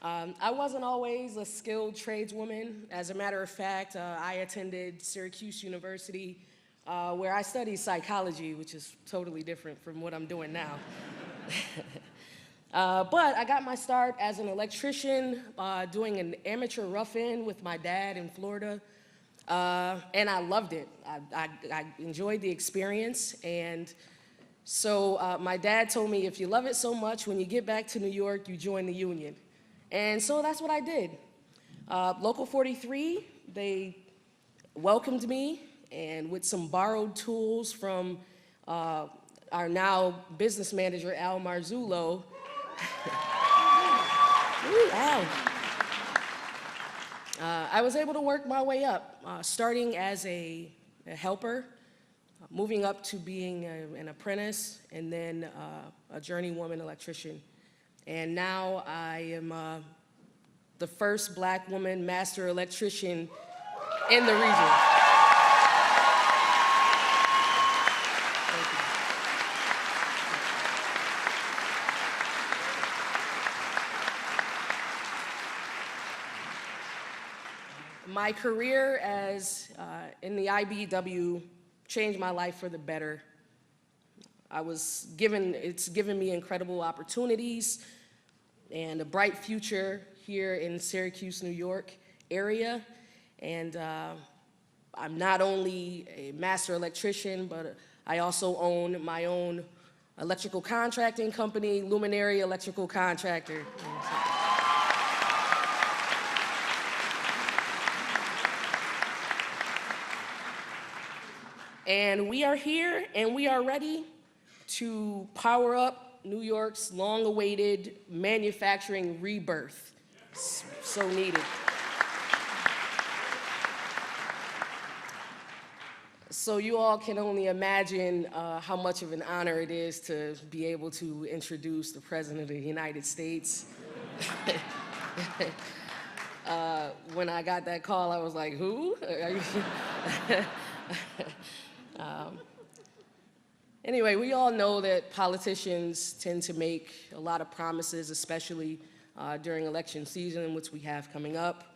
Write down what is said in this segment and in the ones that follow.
I wasn't always a skilled tradeswoman. As a matter of fact, I attended Syracuse University, where I studied psychology, which is totally different from what I'm doing now. But I got my start as an electrician, doing an amateur rough-in with my dad in Florida, and I loved it. I enjoyed the experience, and so my dad told me, if you love it so much, when you get back to New York, you join the union. And so that's what I did. Local 43, they welcomed me, and with some borrowed tools from our now business manager, Al Marzullo. Ooh, Al. I was able to work my way up, starting as a helper, moving up to being an apprentice, and then a journeywoman electrician. And now I am the first Black woman master electrician in the region. My career in the IBEW changed my life for the better. It's given me incredible opportunities and a bright future here in Syracuse, New York area. And I'm not only a master electrician, but I also own my own electrical contracting company, Luminary Electrical Contractor. And we are here, and we are ready to power up New York's long-awaited manufacturing rebirth. So needed. So you all can only imagine how much of an honor it is to be able to introduce the President of the United States. When I got that call, I was like, who? Anyway, we all know that politicians tend to make a lot of promises, especially during election season, which we have coming up.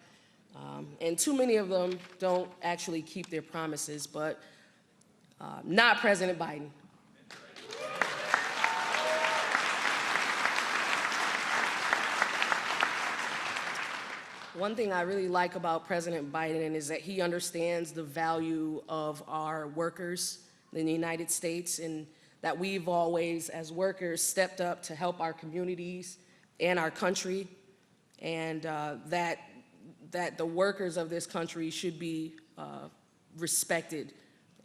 And too many of them don't actually keep their promises, but not President Biden. One thing I really like about President Biden is that he understands the value of our workers in the United States, and that we've always, as workers, stepped up to help our communities and our country, and that the workers of this country should be respected,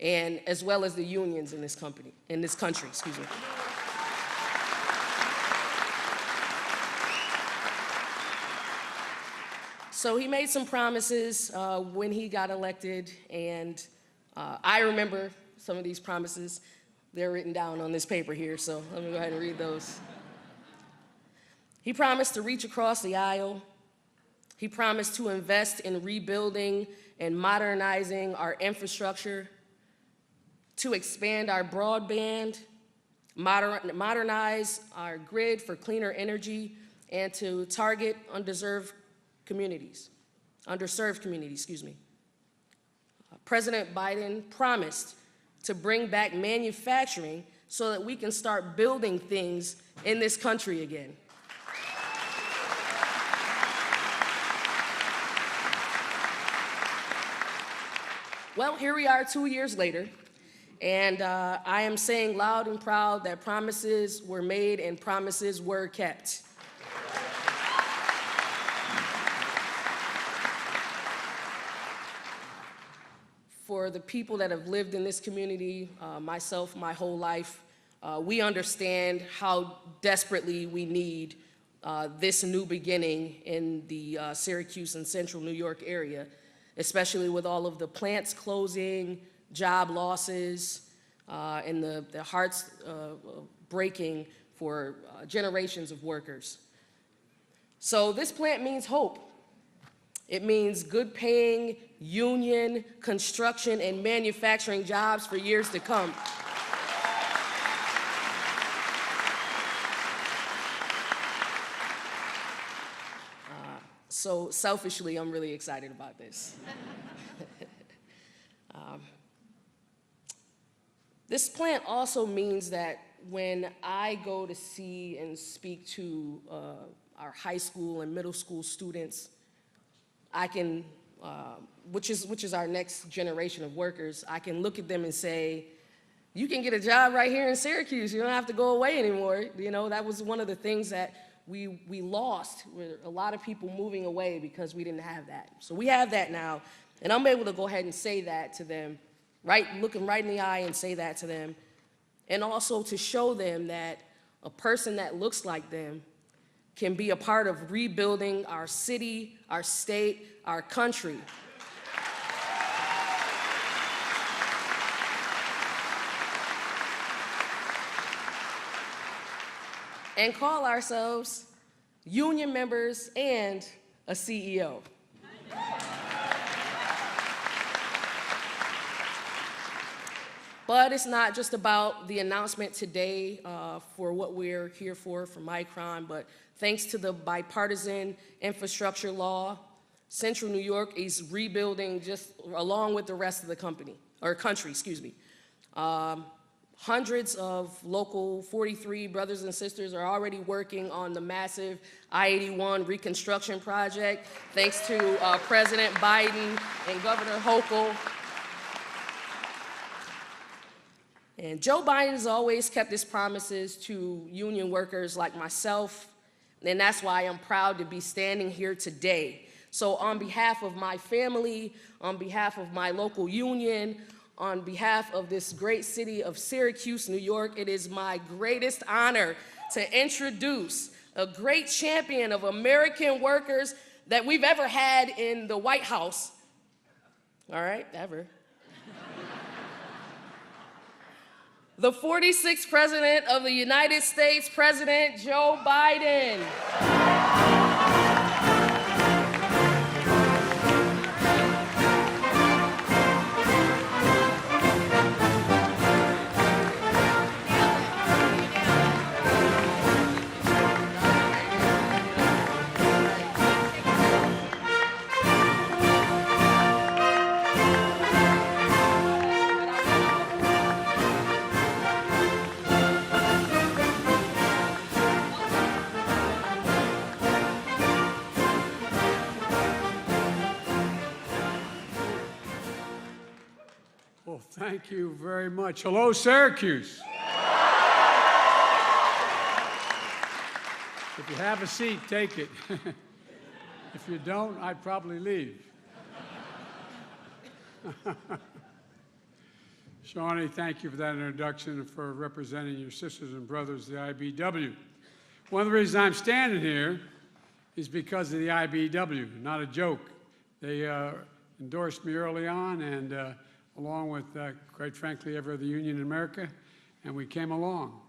and as well as the unions in this country, excuse me. So he made some promises when he got elected, and I remember some of these promises. They're written down on this paper here, so let me go ahead and read those. He promised to reach across the aisle. He promised to invest in rebuilding and modernizing our infrastructure, to expand our broadband, modernize our grid for cleaner energy, and to target underserved communities, excuse me. President Biden promised to bring back manufacturing so that we can start building things in this country again. Well, here we are 2 years later, and I am saying loud and proud that promises were made and promises were kept. For the people that have lived in this community, myself, my whole life, we understand how desperately we need this new beginning in the Syracuse and Central New York area, especially with all of the plants closing, job losses, and the hearts breaking for generations of workers. So this plant means hope. It means good paying union, construction, and manufacturing jobs for years to come. So selfishly, I'm really excited about this. This plant also means that when I go to see and speak to our high school and middle school students, I can, which is our next generation of workers, I can look at them and say, you can get a job right here in Syracuse. You don't have to go away anymore. You know, that was one of the things that we lost, with a lot of people moving away because we didn't have that. So we have that now, and I'm able to go ahead and say that to them, look them right in the eye and say that to them, and also to show them that a person that looks like them can be a part of rebuilding our city, our state, our country. And call ourselves union members and a CEO. But it's not just about the announcement today for what we're here for Micron, but thanks to the bipartisan infrastructure law, Central New York is rebuilding just along with the rest of the country. Hundreds of local 43 brothers and sisters are already working on the massive I-81 reconstruction project, thanks to President Biden and Governor Hochul. And Joe Biden has always kept his promises to union workers like myself, and that's why I'm proud to be standing here today. So on behalf of my family, on behalf of my local union, on behalf of this great city of Syracuse, New York, it is my greatest honor to introduce a great champion of American workers that we've ever had in the White House. All right, ever. The 46th President of the United States, President Joe Biden. Well, thank you very much. Hello, Syracuse. If you have a seat, take it. If you don't, I'd probably leave. Shawnee, thank you for that introduction and for representing your sisters and brothers, the IBW. One of the reasons I'm standing here is because of the IBW, not a joke. They endorsed me early on, and along with, quite frankly, every other union in America, and we came along.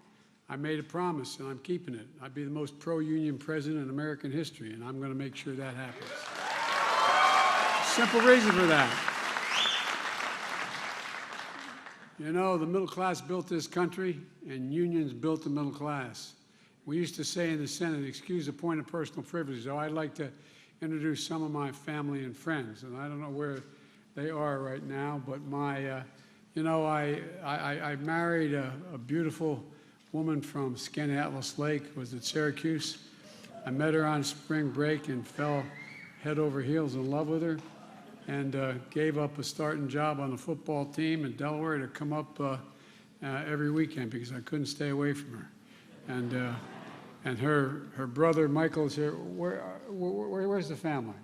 I made a promise, and I'm keeping it. I'd be the most pro-union president in American history, and I'm going to make sure that happens. Simple reason for that. You know, the middle class built this country, and unions built the middle class. We used to say in the Senate, excuse the point of personal privilege, so I'd like to introduce some of my family and friends, and I don't know where they are right now, but my, you know, I married a beautiful woman from Skaneateles Lake, was at Syracuse. I met her on spring break and fell head over heels in love with her, and gave up a starting job on the football team in Delaware to come up every weekend because I couldn't stay away from her. And her brother Michael is here. Where's the family?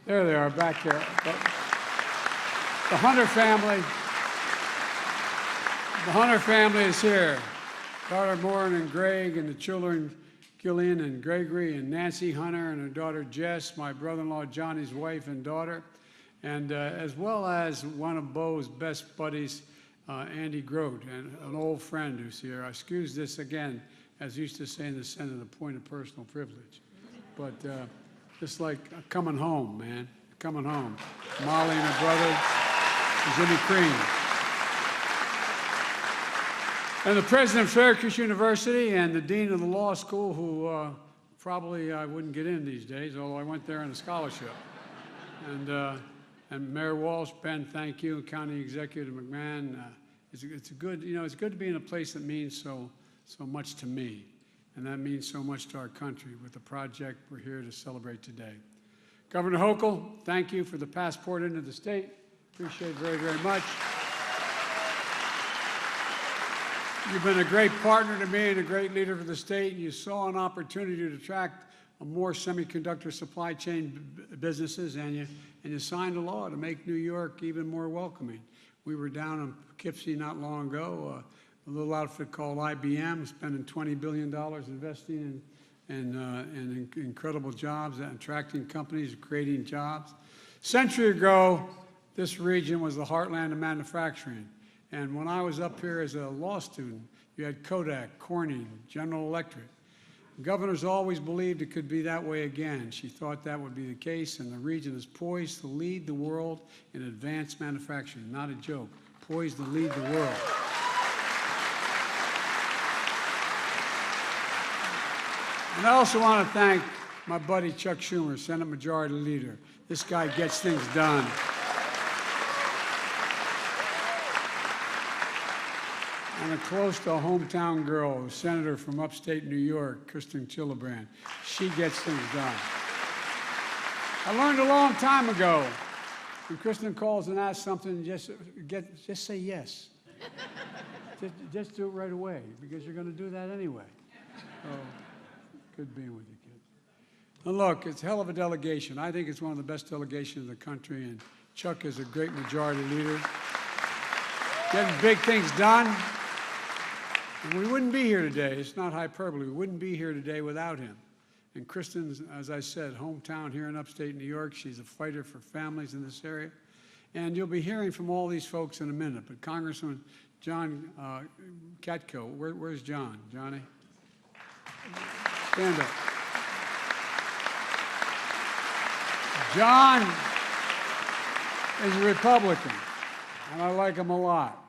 There they are, back there. The Hunter family is here. Daughter Lauren and Greg, and the children Gillian and Gregory and Nancy Hunter and her daughter Jess, my brother-in-law Johnny's wife and daughter, and as well as one of Bo's best buddies, Andy Grote, and an old friend who's here. I excuse this again, as used to say in the Senate, a point of personal privilege. But just like coming home, man, coming home. Molly and her brother, Jimmy Crean. And the president of Syracuse University and the dean of the law school, who probably I wouldn't get in these days, although I went there on a scholarship. And Mayor Walsh, Ben, thank you, County Executive McMahon. It's good, it's good to be in a place that means so much to me, and that means so much to our country with the project we're here to celebrate today. Governor Hochul, thank you for the passport into the state. Appreciate it very, very much. You've been a great partner to me and a great leader for the state. You saw an opportunity to attract more semiconductor supply chain businesses, and you signed a law to make New York even more welcoming. We were down in Poughkeepsie not long ago, a little outfit called IBM, spending $20 billion investing in incredible jobs, attracting companies, creating jobs. A century ago, this region was the heartland of manufacturing. And when I was up here as a law student, you had Kodak, Corning, General Electric. Governors always believed it could be that way again. She thought that would be the case, and the region is poised to lead the world in advanced manufacturing. Not a joke. Poised to lead the world. And I also want to thank my buddy Chuck Schumer, Senate Majority Leader. This guy gets things done. And a close to a hometown girl, a senator from upstate New York, Kristen Gillibrand. She gets things done. I learned a long time ago, when Kristen calls and asks something, just say yes. just do it right away, because you're going to do that anyway. So, good being with you, kids. And look, it's a hell of a delegation. I think it's one of the best delegations in the country, and Chuck is a great majority leader. Getting big things done. And we wouldn't be here today. It's not hyperbole. We wouldn't be here today without him. And Kristen's, as I said, hometown here in upstate New York. She's a fighter for families in this area. And you'll be hearing from all these folks in a minute. But Congressman John Katko, where's John? Johnny? Stand up. John is a Republican, and I like him a lot.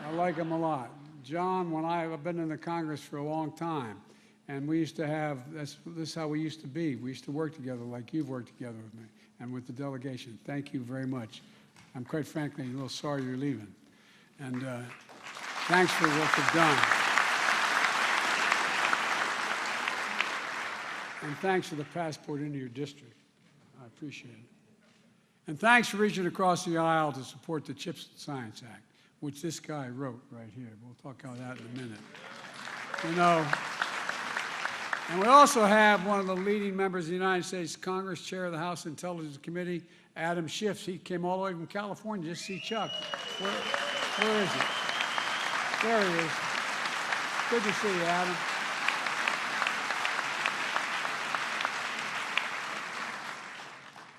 I like him a lot. John, I've been in the Congress for a long time, and we used to have, this is how we used to be. We used to work together like you've worked together with me and with the delegation. Thank you very much. I'm quite frankly a little sorry you're leaving. And thanks for what you've done. And thanks for the passport into your district. I appreciate it. And thanks for reaching across the aisle to support the CHIPS and Science Act, which this guy wrote right here. We'll talk about that in a minute. And we also have one of the leading members of the United States Congress, Chair of the House Intelligence Committee, Adam Schiff. He came all the way from California just to see Chuck. Where is he? There he is. Good to see you, Adam.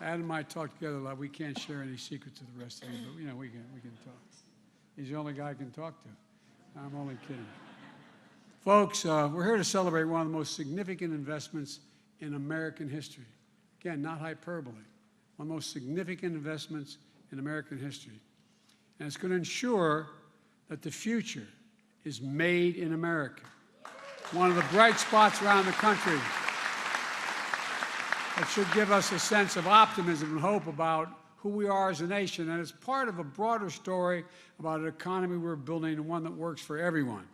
Adam and I talk together a lot. We can't share any secrets to the rest of you, but we can talk. He's the only guy I can talk to. I'm only kidding. Folks, we're here to celebrate one of the most significant investments in American history. Again, not hyperbole. One of the most significant investments in American history. And it's going to ensure that the future is made in America. One of the bright spots around the country that should give us a sense of optimism and hope about who we are as a nation, and it's part of a broader story about an economy we're building and one that works for everyone.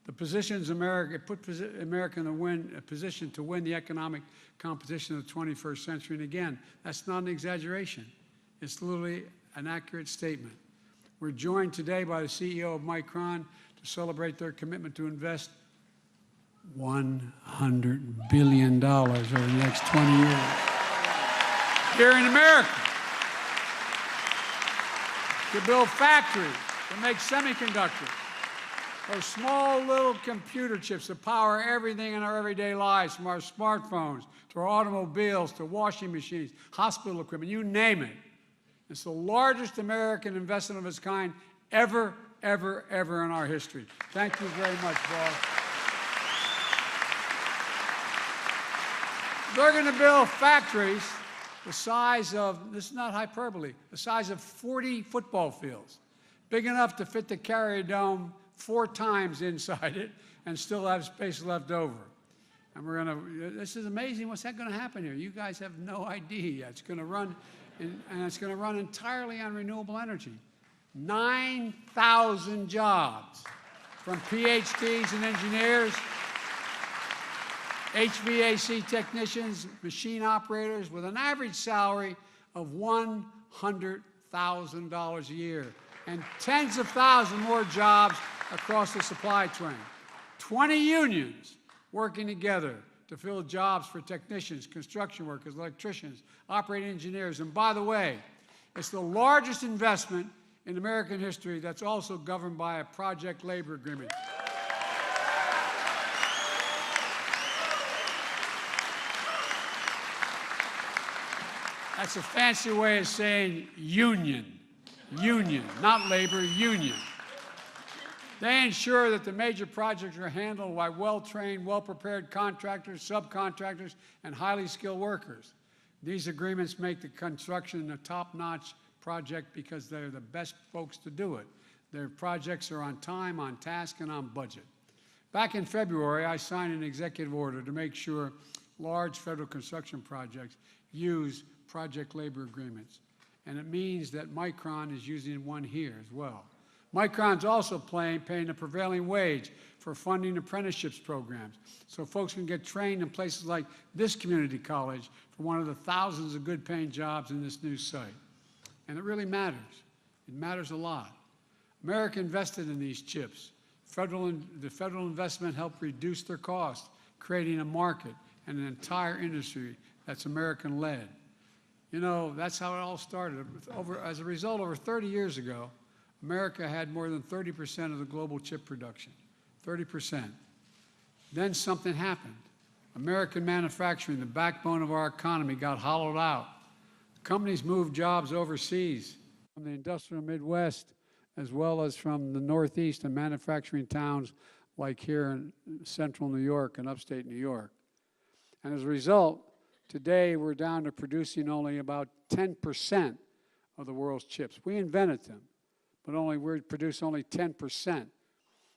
The positions America put America in a position to win the economic competition of the 21st century. And again, that's not an exaggeration. It's literally an accurate statement. We're joined today by the CEO of Micron to celebrate their commitment to invest $100 billion over the next 20 years here in America to build factories, to make semiconductors, those small little computer chips that power everything in our everyday lives, from our smartphones to our automobiles to washing machines, hospital equipment, you name it. It's the largest American investment of its kind ever in our history. Thank you very much, boss. They're going to build factories the size of, this is not hyperbole, the size of 40 football fields, big enough to fit the Carrier Dome 4 times inside it and still have space left over. And this is amazing. What's that going to happen here? You guys have no idea. It's going to run, and it's going to run entirely on renewable energy. 9,000 jobs, from PhDs and engineers, HVAC technicians, machine operators, with an average salary of $100,000 a year, and tens of thousands more jobs across the supply chain. 20 unions working together to fill jobs for technicians, construction workers, electricians, operating engineers. And by the way, it's the largest investment in American history that's also governed by a project labor agreement. That's a fancy way of saying union. Union, not labor, union. They ensure that the major projects are handled by well-trained, well-prepared contractors, subcontractors, and highly skilled workers. These agreements make the construction a top-notch project because they're the best folks to do it. Their projects are on time, on task, and on budget. Back in February, I signed an executive order to make sure large federal construction projects use project labor agreements. And it means that Micron is using one here as well. Micron's also paying a prevailing wage for funding apprenticeships programs, so folks can get trained in places like this community college for one of the thousands of good-paying jobs in this new site. And it really matters. It matters a lot. America invested in these chips. The federal investment helped reduce their cost, creating a market and an entire industry that's American-led. You know, that's how it all started. As a result, over 30 years ago, America had more than 30% of the global chip production, 30%. Then something happened. American manufacturing, the backbone of our economy, got hollowed out. Companies moved jobs overseas from the industrial Midwest, as well as from the Northeast and manufacturing towns like here in central New York and upstate New York. And as a result, today we're down to producing only about 10% of the world's chips. We invented them, but we produce only 10%,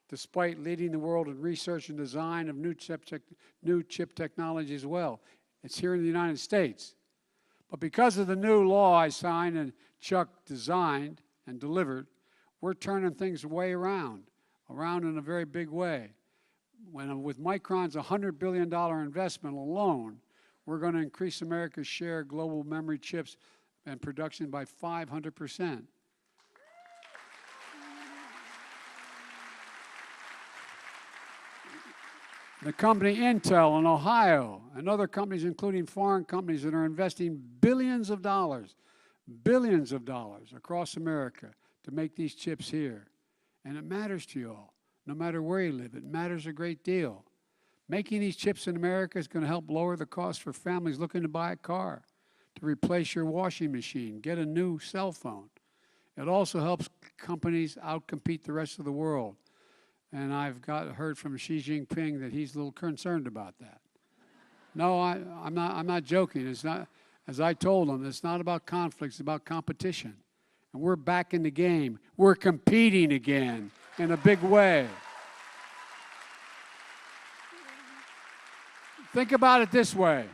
despite leading the world in research and design of new chip technology as well. It's here in the United States. But because of the new law I signed and Chuck designed and delivered, we're turning things way around in a very big way. With Micron's $100 billion investment alone, we're going to increase America's share of global memory chips and production by 500%. The company Intel in Ohio and other companies, including foreign companies, that are investing billions of dollars across America to make these chips here. And it matters to you all, no matter where you live. It matters a great deal. Making these chips in America is going to help lower the cost for families looking to buy a car, to replace your washing machine, get a new cell phone. It also helps companies outcompete the rest of the world. And I've heard from Xi Jinping that he's a little concerned about that. No, I'm not joking. It's not, as I told him, it's not about conflict, it's about competition. And we're back in the game. We're competing again in a big way. Think about it this way.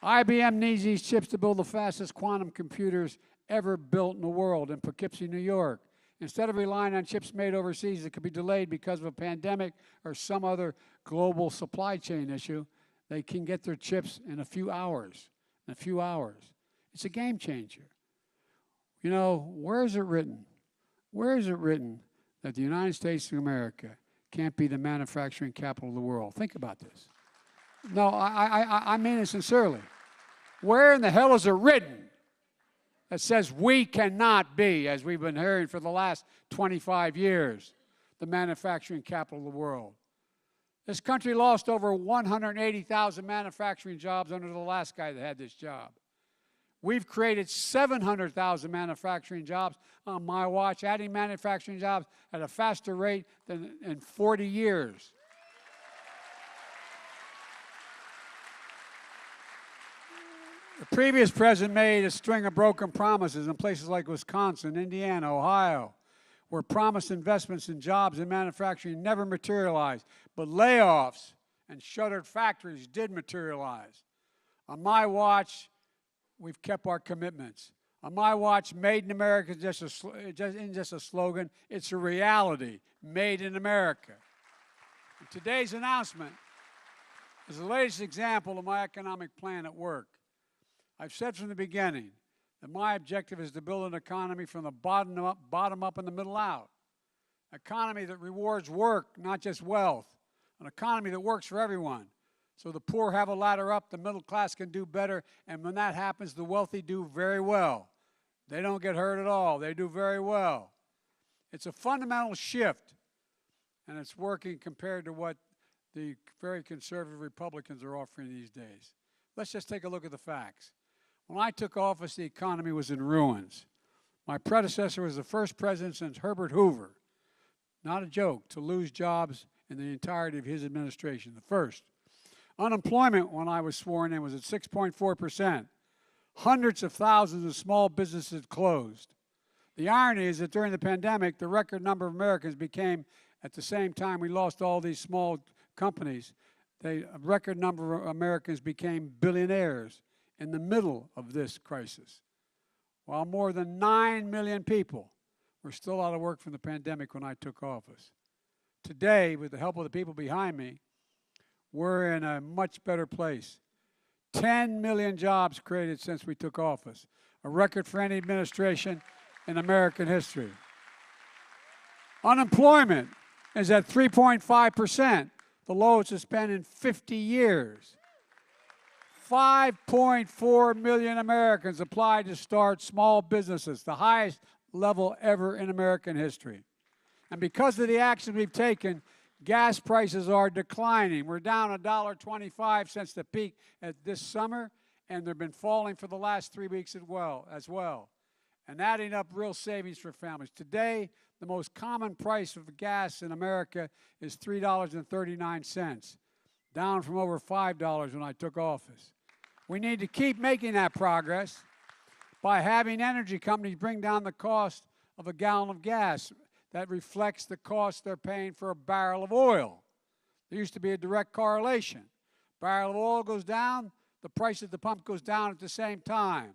IBM needs these chips to build the fastest quantum computers ever built in the world in Poughkeepsie, New York. Instead of relying on chips made overseas that could be delayed because of a pandemic or some other global supply chain issue, they can get their chips in a few hours. It's a game changer. You know, where is it written? Where is it written that the United States of America can't be the manufacturing capital of the world? Think about this. No, I mean it sincerely. Where in the hell is it written that says we cannot be, as we've been hearing for the last 25 years, the manufacturing capital of the world? This country lost over 180,000 manufacturing jobs under the last guy that had this job. We've created 700,000 manufacturing jobs on my watch, adding manufacturing jobs at a faster rate than in 40 years. The previous president made a string of broken promises in places like Wisconsin, Indiana, Ohio, where promised investments in jobs and manufacturing never materialized, but layoffs and shuttered factories did materialize. On my watch, we've kept our commitments. On my watch, Made in America isn't just a slogan, it's a reality, Made in America. And today's announcement is the latest example of my economic plan at work. I've said from the beginning that my objective is to build an economy from the bottom up and the middle out. An economy that rewards work, not just wealth. An economy that works for everyone. So the poor have a ladder up, the middle class can do better, and when that happens, the wealthy do very well. They don't get hurt at all. They do very well. It's a fundamental shift, and it's working compared to what the very conservative Republicans are offering these days. Let's just take a look at the facts. When I took office, the economy was in ruins. My predecessor was the first president since Herbert Hoover, not a joke, to lose jobs in the entirety of his administration, the first. Unemployment, when I was sworn in, was at 6.4%. Hundreds of thousands of small businesses closed. The irony is that during the pandemic, the record number of Americans became, at the same time we lost all these small companies, a record number of Americans became billionaires in the middle of this crisis. While more than 9 million people were still out of work from the pandemic when I took office. Today, with the help of the people behind me, we're in a much better place. 10 million jobs created since we took office, a record for any administration in American history. Unemployment is at 3.5%, the lowest it's been in 50 years. 5.4 million Americans applied to start small businesses, the highest level ever in American history. And because of the action we've taken, gas prices are declining. We're down $1.25 since the peak at this summer, and they've been falling for the last 3 weeks as well. And adding up real savings for families. Today, the most common price of gas in America is $3.39, down from over $5 when I took office. We need to keep making that progress by having energy companies bring down the cost of a gallon of gas. That reflects the cost they're paying for a barrel of oil. There used to be a direct correlation. Barrel of oil goes down, the price at the pump goes down at the same time.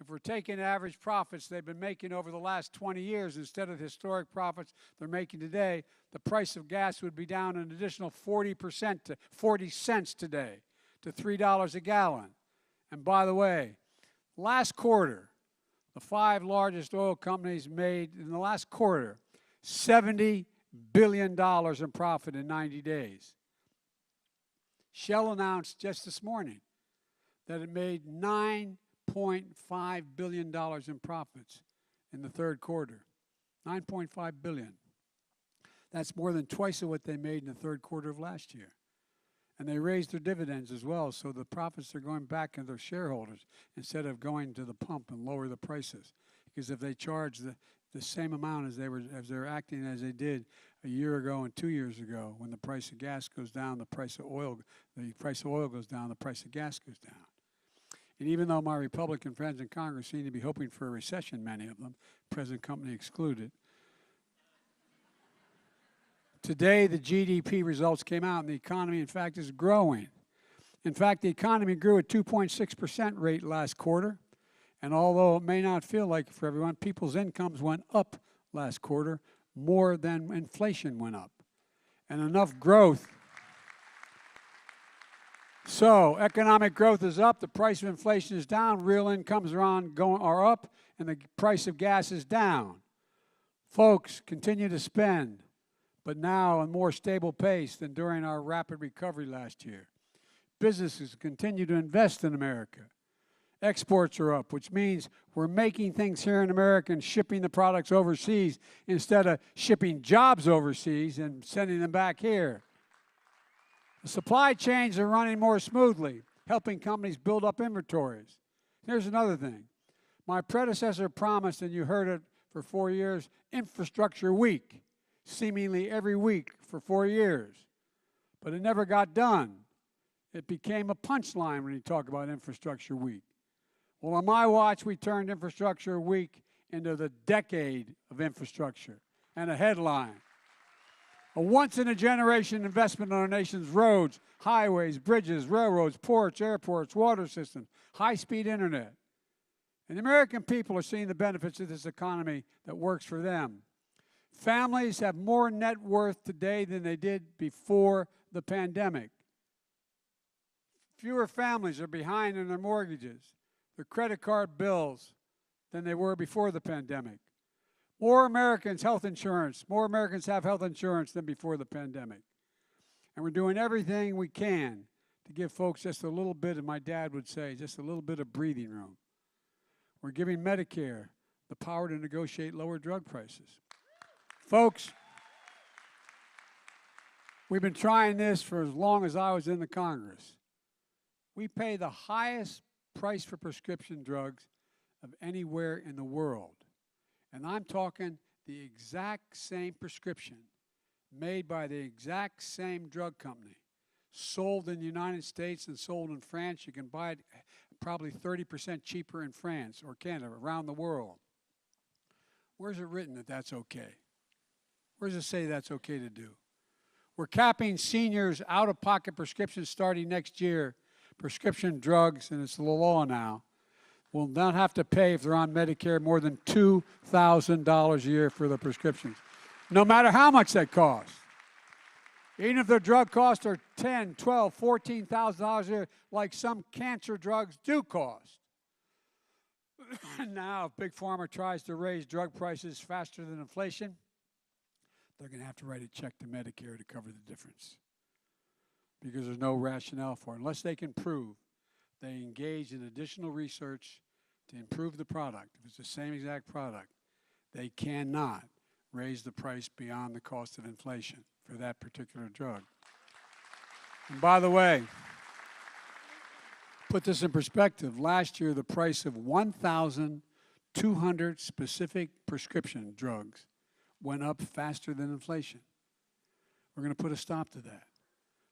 If we're taking average profits they've been making over the last 20 years instead of the historic profits they're making today, the price of gas would be down an additional 40% to 40 cents today to $3 a gallon. And by the way, last quarter, the 5 largest oil companies made, in the last quarter, $70 billion in profit in 90 days. Shell announced just this morning that it made $9.5 billion in profits in the third quarter. $9.5 billion. That's more than twice of what they made in the third quarter of last year. And they raised their dividends as well, so the profits are going back to their shareholders instead of going to the pump and lower the prices. Because if they charge the same amount as they're acting as they did a year ago and 2 years ago, when the price of gas goes down, the price of oil goes down, the price of gas goes down. And even though my Republican friends in Congress seem to be hoping for a recession, many of them, present company excluded, today, the GDP results came out, and the economy, in fact, is growing. In fact, the economy grew at 2.6% rate last quarter, and although it may not feel like it for everyone, people's incomes went up last quarter more than inflation went up. And enough growth. So, economic growth is up, the price of inflation is down, real incomes are up, and the price of gas is down. Folks, continue to spend, but now at a more stable pace than during our rapid recovery last year. Businesses continue to invest in America. Exports are up, which means we're making things here in America and shipping the products overseas instead of shipping jobs overseas and sending them back here. The supply chains are running more smoothly, helping companies build up inventories. Here's another thing. My predecessor promised, and you heard it for 4 years, Infrastructure Week. Seemingly every week for 4 years. But it never got done. It became a punchline when you talk about Infrastructure Week. Well, on my watch, we turned Infrastructure Week into the decade of infrastructure and a headline. A once-in-a-generation investment on our nation's roads, highways, bridges, railroads, ports, airports, water systems, high-speed internet. And the American people are seeing the benefits of this economy that works for them. Families have more net worth today than they did before the pandemic. Fewer families are behind on their mortgages, their credit card bills, than they were before the pandemic. More Americans have health insurance than before the pandemic. And we're doing everything we can to give folks just a little bit, as my dad would say, just a little bit of breathing room. We're giving Medicare the power to negotiate lower drug prices. Folks, we've been trying this for as long as I was in the Congress. We pay the highest price for prescription drugs of anywhere in the world. And I'm talking the exact same prescription made by the exact same drug company, sold in the United States and sold in France. You can buy it probably 30% cheaper in France or Canada, around the world. Where's it written that that's okay? Where does it say that's okay to do? We're capping seniors' out-of-pocket prescriptions starting next year. Prescription drugs, and it's the law now, will not have to pay if they're on Medicare more than $2,000 a year for the prescriptions, no matter how much that costs. Even if their drug costs are $10,000, $12,000, $14,000 a year, like some cancer drugs do cost. Now, if Big Pharma tries to raise drug prices faster than inflation, they're going to have to write a check to Medicare to cover the difference, because there's no rationale for it, unless they can prove they engage in additional research to improve the product. If it's the same exact product, they cannot raise the price beyond the cost of inflation for that particular drug. And by the way, put this in perspective, last year the price of 1,200 specific prescription drugs went up faster than inflation. We're going to put a stop to that.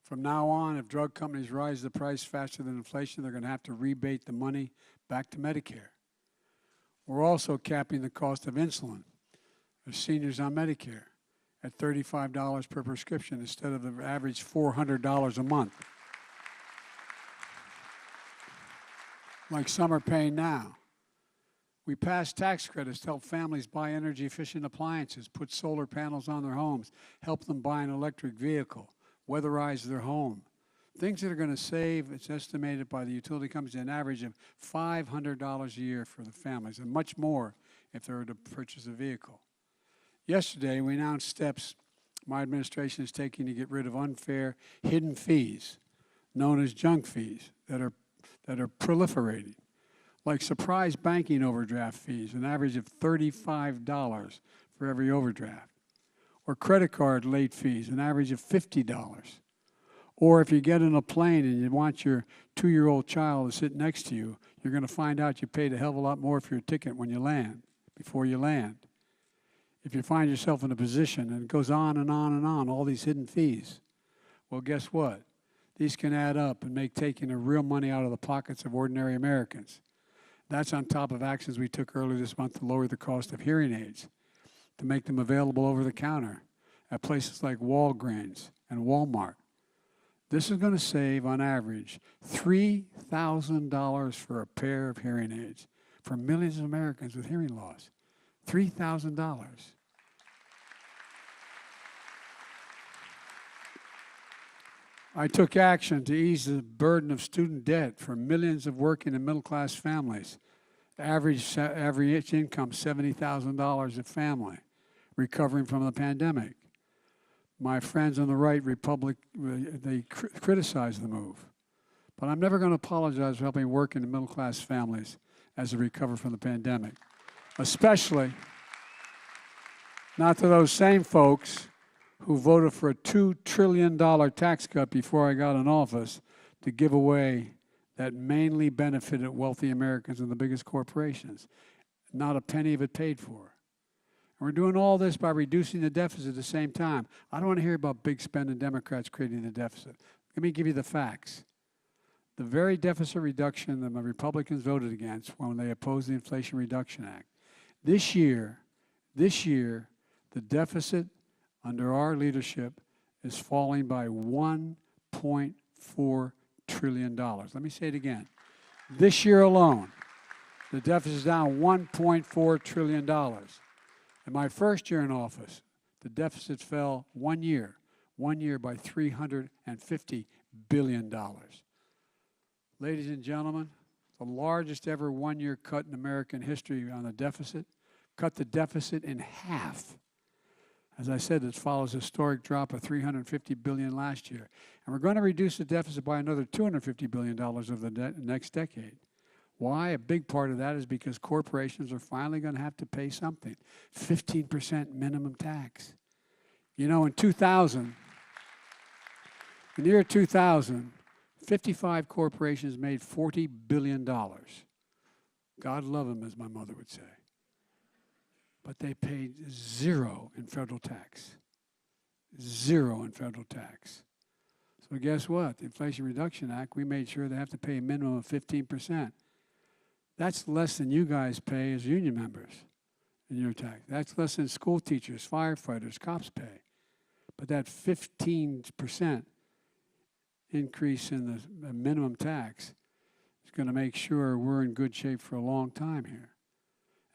From now on, if drug companies rise the price faster than inflation, they're going to have to rebate the money back to Medicare. We're also capping the cost of insulin for seniors on Medicare at $35 per prescription instead of the average $400 a month, like some are paying now. We passed tax credits to help families buy energy-efficient appliances, put solar panels on their homes, help them buy an electric vehicle, weatherize their home. Things that are going to save, it's estimated by the utility companies, an average of $500 a year for the families, and much more if they were to purchase a vehicle. Yesterday, we announced steps my administration is taking to get rid of unfair hidden fees, known as junk fees, that are proliferating, like surprise banking overdraft fees, an average of $35 for every overdraft, or credit card late fees, an average of $50. Or if you get on a plane and you want your 2-year-old child to sit next to you, you're going to find out you paid a hell of a lot more for your ticket when you land, before you land. If you find yourself in a position, and it goes on and on and on, all these hidden fees, well, guess what? These can add up and make taking the real money out of the pockets of ordinary Americans. That's on top of actions we took earlier this month to lower the cost of hearing aids, to make them available over the counter at places like Walgreens and Walmart. This is going to save, on average, $3,000 for a pair of hearing aids for millions of Americans with hearing loss. $3,000. I took action to ease the burden of student debt for millions of working and middle-class families. Average income, $70,000 a family, recovering from the pandemic. My friends on the right, they criticize the move. But I'm never going to apologize for helping working and middle-class families as they recover from the pandemic. Especially not to those same folks who voted for a $2 trillion tax cut before I got in office to give away that mainly benefited wealthy Americans and the biggest corporations. Not a penny of it paid for. And we're doing all this by reducing the deficit at the same time. I don't want to hear about big spending Democrats creating the deficit. Let me give you the facts. The very deficit reduction that the Republicans voted against when they opposed the Inflation Reduction Act. This year, the deficit under our leadership is falling by $1.4 trillion. Let me say it again. This year alone, the deficit is down $1.4 trillion. In my first year in office, the deficit fell one year by $350 billion. Ladies and gentlemen, the largest ever one-year cut in American history on the deficit, cut the deficit in half. As I said, this follows a historic drop of $350 billion last year. And we're going to reduce the deficit by another $250 billion over the next decade. Why? A big part of that is because corporations are finally going to have to pay something. 15% minimum tax. You know, in the year 2000, 55 corporations made $40 billion. God love them, as my mother would say. But they paid zero in federal tax. Zero in federal tax. So guess what? The Inflation Reduction Act, we made sure they have to pay a minimum of 15%. That's less than you guys pay as union members in your tax. That's less than school teachers, firefighters, cops pay. But that 15% increase in the minimum tax is going to make sure we're in good shape for a long time here.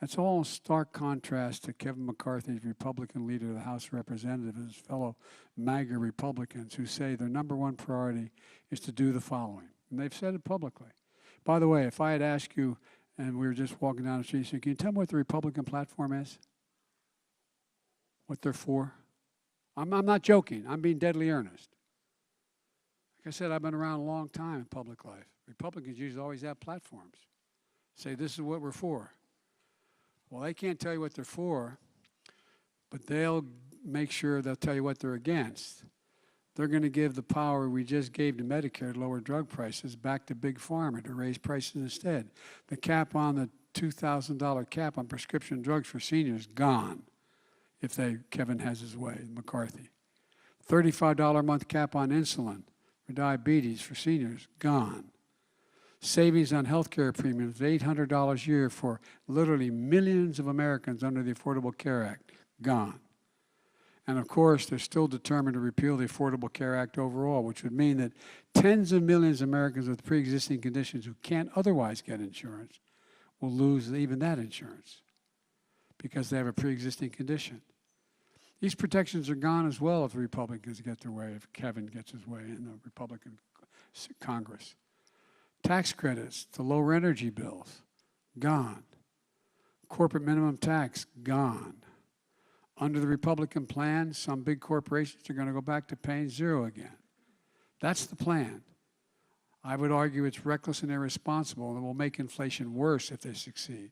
That's all in stark contrast to Kevin McCarthy's Republican leader of the House of Representatives and his fellow MAGA Republicans who say their number one priority is to do the following. And they've said it publicly. By the way, if I had asked you, and we were just walking down the street, so can you tell me what the Republican platform is? What they're for? I'm not joking. I'm being deadly earnest. Like I said, I've been around a long time in public life. Republicans usually always have platforms. Say, this is what we're for. Well, they can't tell you what they're for, but they'll make sure they'll tell you what they're against. They're going to give the power we just gave to Medicare to lower drug prices back to Big Pharma to raise prices instead. The cap on the $2,000 cap on prescription drugs for seniors, gone, if Kevin has his way, McCarthy. $35 a month cap on insulin for diabetes for seniors, gone. Savings on health care premiums, $800 a year for literally millions of Americans under the Affordable Care Act, gone. And of course, they're still determined to repeal the Affordable Care Act overall, which would mean that tens of millions of Americans with pre-existing conditions who can't otherwise get insurance will lose even that insurance because they have a pre-existing condition. These protections are gone as well if the Republicans get their way, if Kevin gets his way in the Republican Congress. Tax credits to lower energy bills, gone. Corporate minimum tax, gone. Under the Republican plan, some big corporations are going to go back to paying zero again. That's the plan. I would argue it's reckless and irresponsible and it will make inflation worse if they succeed.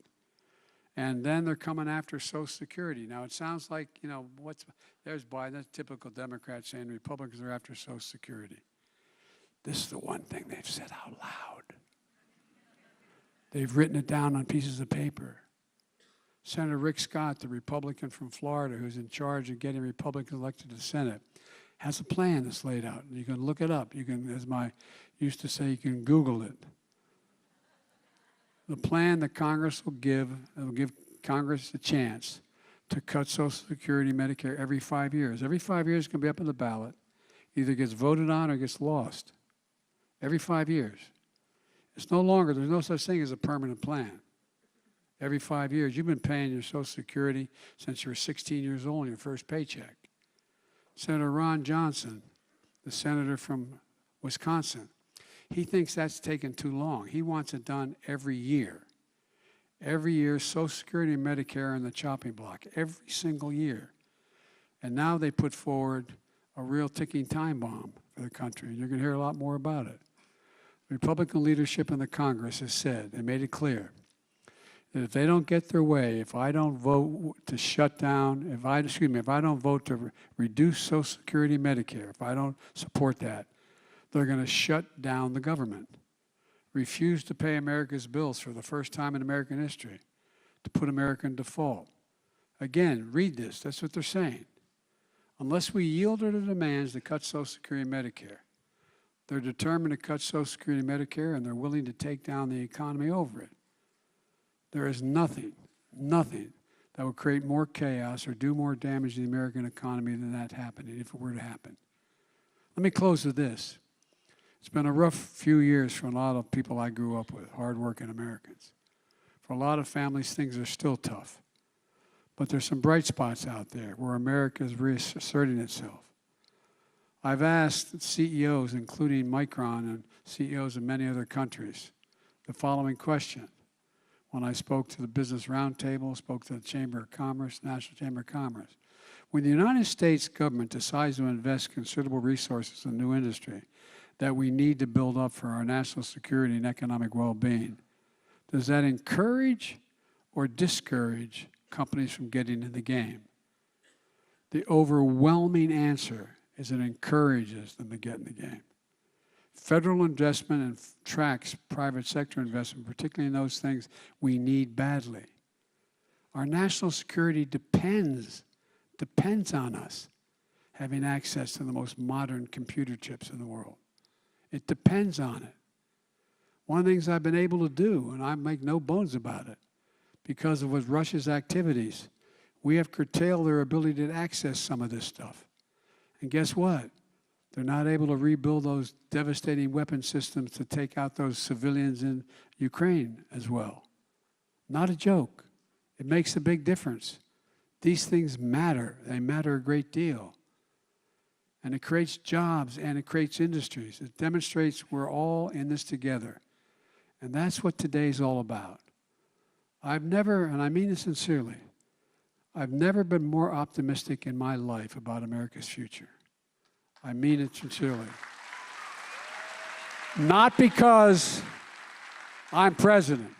And then they're coming after Social Security. Now, it sounds like, there's Biden, that's typical Democrats saying Republicans are after Social Security. This is the one thing they've said out loud. They've written it down on pieces of paper. Senator Rick Scott, the Republican from Florida, who's in charge of getting Republicans elected to the Senate, has a plan that's laid out. You can look it up. You can, as my used to say, you can Google it. The plan that Congress will give Congress a chance to cut Social Security, Medicare every 5 years. Every 5 years it's going to be up on the ballot. Either gets voted on or gets lost. Every 5 years. It's no longer, there's no such thing as a permanent plan. Every 5 years, you've been paying your Social Security since you were 16 years old, your first paycheck. Senator Ron Johnson, the senator from Wisconsin, he thinks that's taken too long. He wants it done every year. Every year, Social Security and Medicare are in the chopping block, every single year. And now they put forward a real ticking time bomb for the country, and you're going to hear a lot more about it. Republican leadership in the Congress has said, they made it clear, that if they don't get their way, if I don't vote to shut down, if I don't vote to reduce Social Security and Medicare, if I don't support that, they're going to shut down the government, refuse to pay America's bills for the first time in American history, to put America in default. Again, read this. That's what they're saying. Unless we yield to the demands to cut Social Security and Medicare, they're determined to cut Social Security and Medicare, and they're willing to take down the economy over it. There is nothing that would create more chaos or do more damage to the American economy than that happening, if it were to happen. Let me close with this. It's been a rough few years for a lot of people I grew up with, hardworking Americans. For a lot of families, things are still tough. But there's some bright spots out there where America is reasserting itself. I've asked CEOs, including Micron and CEOs of many other countries, the following question. When I spoke to the Business Roundtable, spoke to the Chamber of Commerce, National Chamber of Commerce. When the United States government decides to invest considerable resources in a new industry that we need to build up for our national security and economic well-being, does that encourage or discourage companies from getting in the game? The overwhelming answer is it encourages them to get in the game. Federal investment attracts private sector investment, particularly in those things we need badly. Our national security depends on us having access to the most modern computer chips in the world. It depends on it. One of the things I've been able to do, and I make no bones about it, because of what Russia's activities, we have curtailed their ability to access some of this stuff. And guess what? They're not able to rebuild those devastating weapon systems to take out those civilians in Ukraine as well. Not a joke. It makes a big difference. These things matter. They matter a great deal. And it creates jobs and it creates industries. It demonstrates we're all in this together. And that's what today's all about. I've never, and I mean this sincerely, I've never been more optimistic in my life about America's future. I mean it sincerely. Not because I'm president,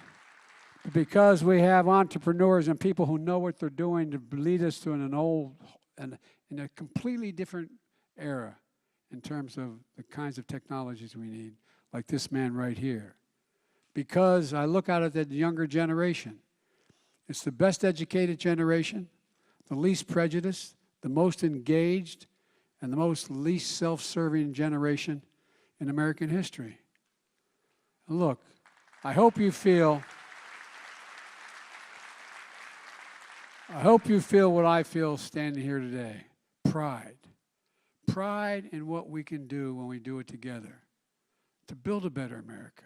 but because we have entrepreneurs and people who know what they're doing to lead us to in a completely different era in terms of the kinds of technologies we need, like this man right here. Because I look out at that younger generation. It's the best educated generation, the least prejudiced, the most engaged, and the most least self-serving generation in American history. And look, I hope you feel what I feel standing here today. Pride. Pride in what we can do when we do it together to build a better America.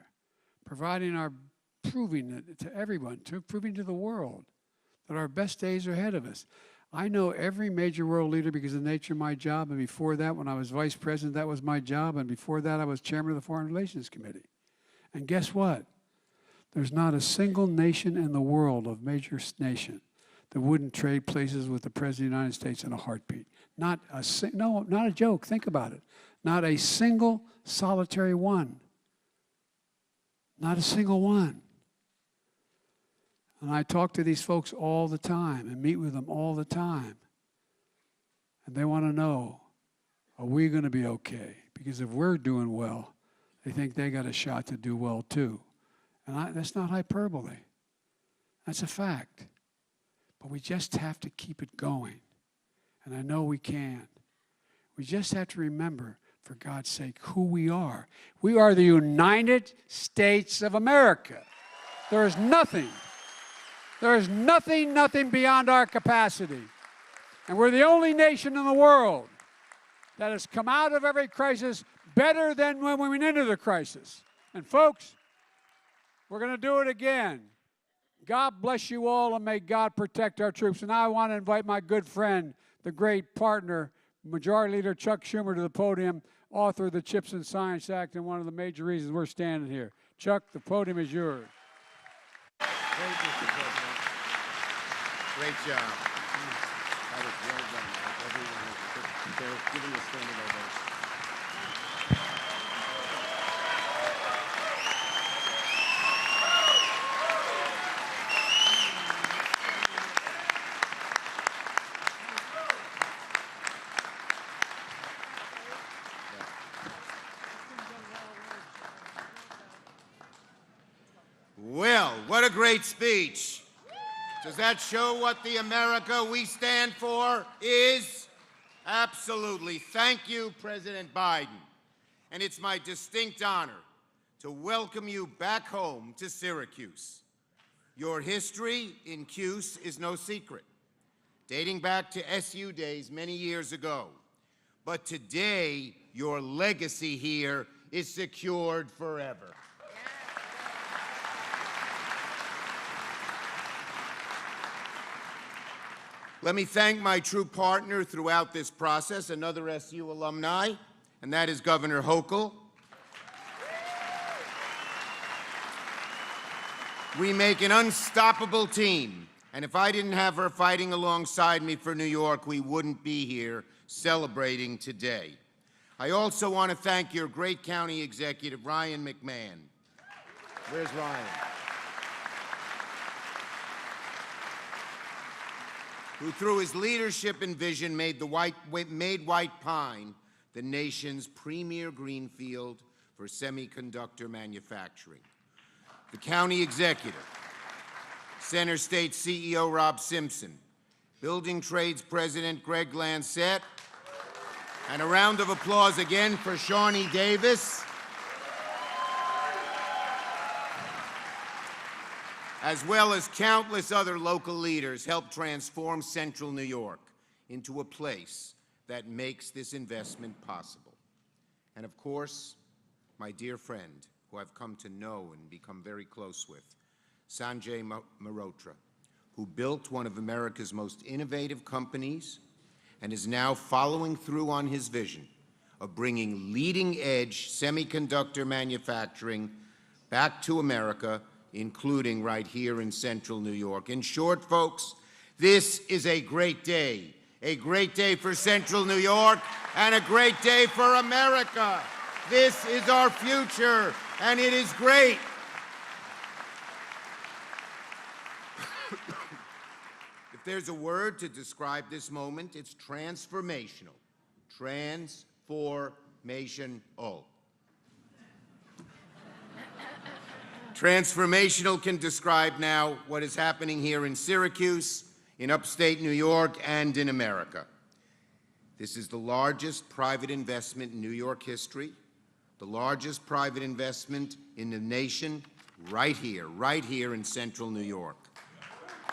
Proving it to everyone, proving to the world that our best days are ahead of us. I know every major world leader because of the nature of my job, and before that, when I was vice president, that was my job, and before that, I was chairman of the Foreign Relations Committee. And guess what? There's not a single nation in the world, of major nation, that wouldn't trade places with the President of the United States in a heartbeat. Not a joke. Think about it. Not a single solitary one. Not a single one. And I talk to these folks all the time and meet with them all the time. And they want to know, are we going to be okay? Because if we're doing well, they think they got a shot to do well too. And that's not hyperbole. That's a fact. But we just have to keep it going. And I know we can. We just have to remember, for God's sake, who we are. We are the United States of America. There is nothing beyond our capacity. And we're the only nation in the world that has come out of every crisis better than when we went into the crisis. And folks, we're going to do it again. God bless you all, and may God protect our troops. And I want to invite my good friend, the great partner, Majority Leader Chuck Schumer, to the podium, author of the CHIPS and Science Act, and one of the major reasons we're standing here. Chuck, the podium is yours. Thank you, Mr. President. Great job. That was well done. Everyone, they're giving you a standing ovation. Well, what a great speech. Does that show what the America we stand for is? Absolutely. Thank you, President Biden. And it's my distinct honor to welcome you back home to Syracuse. Your history in Cuse is no secret, dating back to SU days many years ago. But today, your legacy here is secured forever. Let me thank my true partner throughout this process, another SU alumni, and that is Governor Hochul. We make an unstoppable team, and if I didn't have her fighting alongside me for New York, we wouldn't be here celebrating today. I also want to thank your great county executive, Ryan McMahon. Where's Ryan? Who through his leadership and vision made White Pine the nation's premier greenfield for semiconductor manufacturing. The county executive, Center State CEO Rob Simpson, Building Trades President Greg Lancette, and a round of applause again for Shawnee Davis, as well as countless other local leaders, helped transform Central New York into a place that makes this investment possible. And of course, my dear friend, who I've come to know and become very close with, Sanjay Mehrotra, who built one of America's most innovative companies and is now following through on his vision of bringing leading-edge semiconductor manufacturing back to America, including right here in Central New York. In short, folks, this is a great day for Central New York and a great day for America. This is our future, and it is great. If there's a word to describe this moment, it's transformational. Transformational. Transformational can describe now what is happening here in Syracuse, in upstate New York, and in America. This is the largest private investment in New York history, the largest private investment in the nation, right here in Central New York.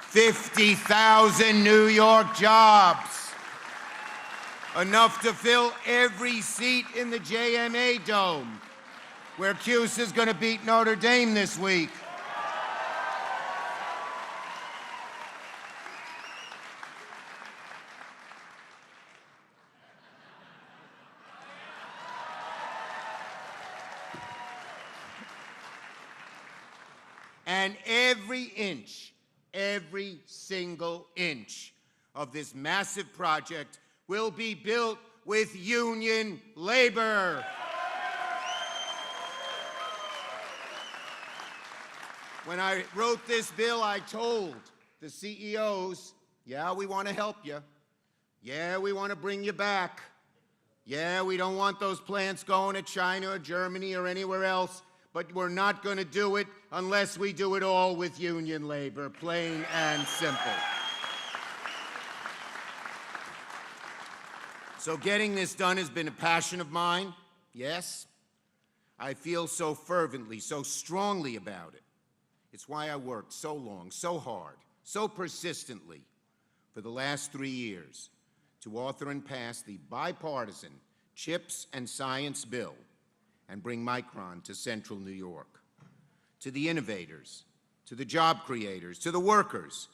50,000 New York jobs, enough to fill every seat in the JMA Dome, where Cuse is going to beat Notre Dame this week. And every single inch of this massive project will be built with union labor. When I wrote this bill, I told the CEOs, yeah, we want to help you. Yeah, we want to bring you back. Yeah, we don't want those plants going to China or Germany or anywhere else, but we're not going to do it unless we do it all with union labor, plain and simple. So getting this done has been a passion of mine, yes. I feel so fervently, so strongly about it. It's why I worked so long, so hard, so persistently for the last 3 years to author and pass the bipartisan CHIPS and Science Bill and bring Micron to Central New York. To the innovators, to the job creators, to the workers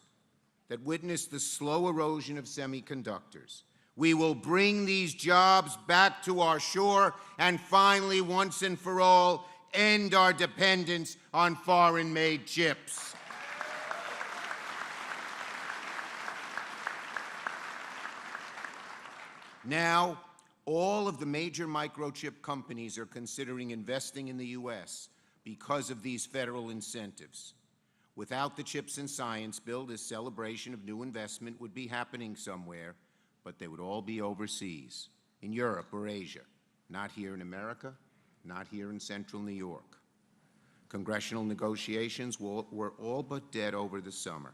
that witnessed the slow erosion of semiconductors. We will bring these jobs back to our shore and finally, once and for all, end our dependence on foreign-made chips. Now, all of the major microchip companies are considering investing in the U.S. because of these federal incentives. Without the CHIPS and Science Bill, this celebration of new investment would be happening somewhere, but they would all be overseas, in Europe or Asia, not here in America, not here in Central New York. Congressional negotiations were all but dead over the summer.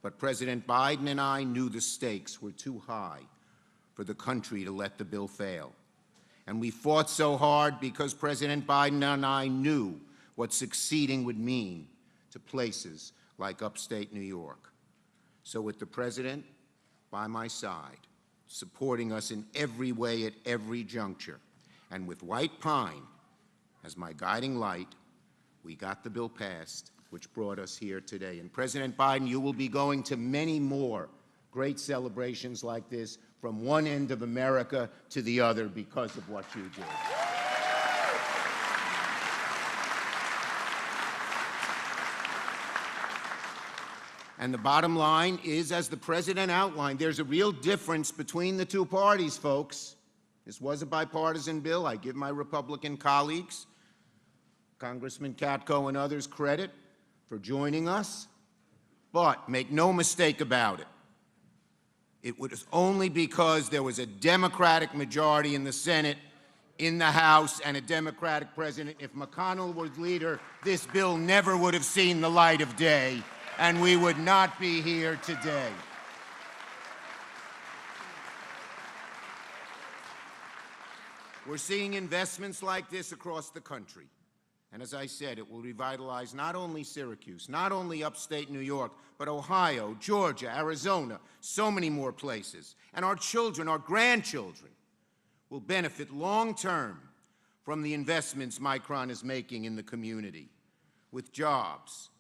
But President Biden and I knew the stakes were too high for the country to let the bill fail. And we fought so hard because President Biden and I knew what succeeding would mean to places like upstate New York. So with the President by my side, supporting us in every way at every juncture, and with White Pine as my guiding light, we got the bill passed, which brought us here today. And President Biden, you will be going to many more great celebrations like this from one end of America to the other because of what you did. And the bottom line is, as the President outlined, there's a real difference between the two parties, folks. This was a bipartisan bill. I give my Republican colleagues, Congressman Katko and others, credit for joining us. But make no mistake about it, it was only because there was a Democratic majority in the Senate, in the House, and a Democratic president. If McConnell was leader, this bill never would have seen the light of day, and we would not be here today. We're seeing investments like this across the country. And as I said, it will revitalize not only Syracuse, not only upstate New York, but Ohio, Georgia, Arizona, so many more places. And our children, our grandchildren, will benefit long-term from the investments Micron is making in the community, with jobs,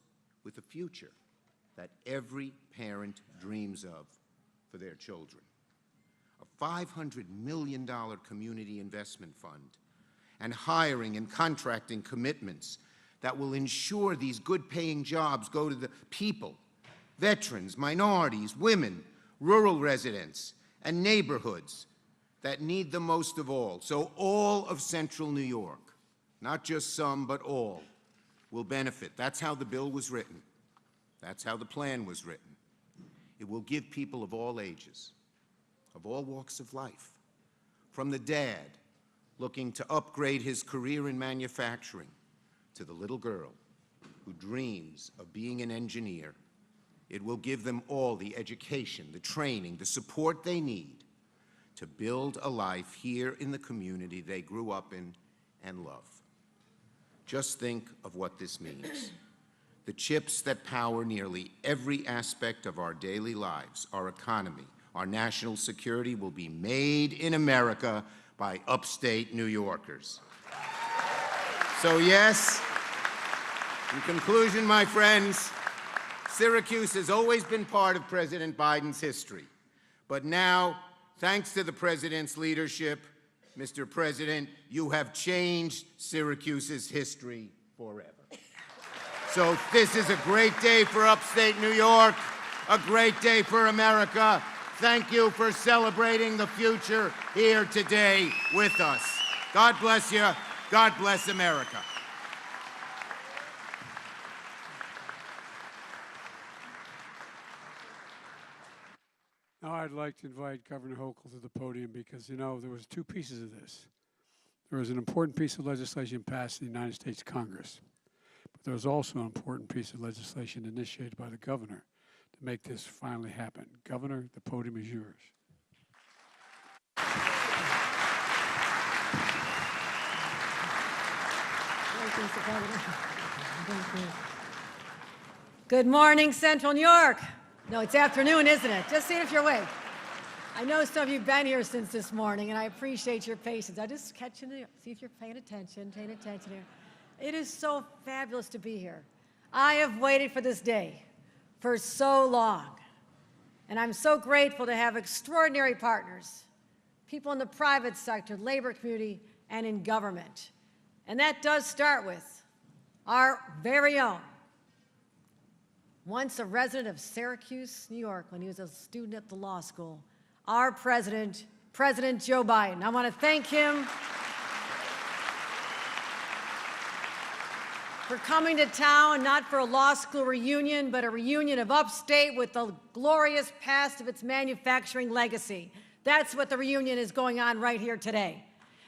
with a future that every parent dreams of for their children. A $500 million community investment fund, and hiring and contracting commitments that will ensure these good-paying jobs go to the people, veterans, minorities, women, rural residents, and neighborhoods that need them most of all. So all of Central New York, not just some, but all, will benefit. That's how the bill was written. That's how the plan was written. It will give people of all ages, of all walks of life, from the dad looking to upgrade his career in manufacturing, to the little girl who dreams of being an engineer. It will give them all the education, the training, the support they need to build a life here in the community they grew up in and love. Just think of what this means. The chips that power nearly every aspect of our daily lives, our economy, our national security, will be made in America by upstate New Yorkers. So yes, in conclusion, my friends, Syracuse has always been part of President Biden's history. But now, thanks to the President's leadership, Mr. President, you have changed Syracuse's history forever. So this is a great day for upstate New York, a great day for America. Thank you for celebrating the future here today with us. God bless you. God bless America. Now I'd like to invite Governor Hochul to the podium because, you know, there was two pieces of this. There was an important piece of legislation passed in the United States Congress, but there was also an important piece of legislation initiated by the governor to make this finally happen. Governor, the podium is yours. Good morning, Central New York. No, it's afternoon, isn't it? Just see if you're awake. I know some of you have been here since this morning, and I appreciate your patience. I just catching it, see if you're paying attention here. It is so fabulous to be here. I have waited for this day for so long, and I'm so grateful to have extraordinary partners, people in the private sector, labor community, and in government. And that does start with our very own, once a resident of Syracuse, New York, when he was a student at the law school, our president, President Joe Biden. I want to thank him for coming to town, not for a law school reunion, but a reunion of upstate with the glorious past of its manufacturing legacy. That's what the reunion is going on right here today.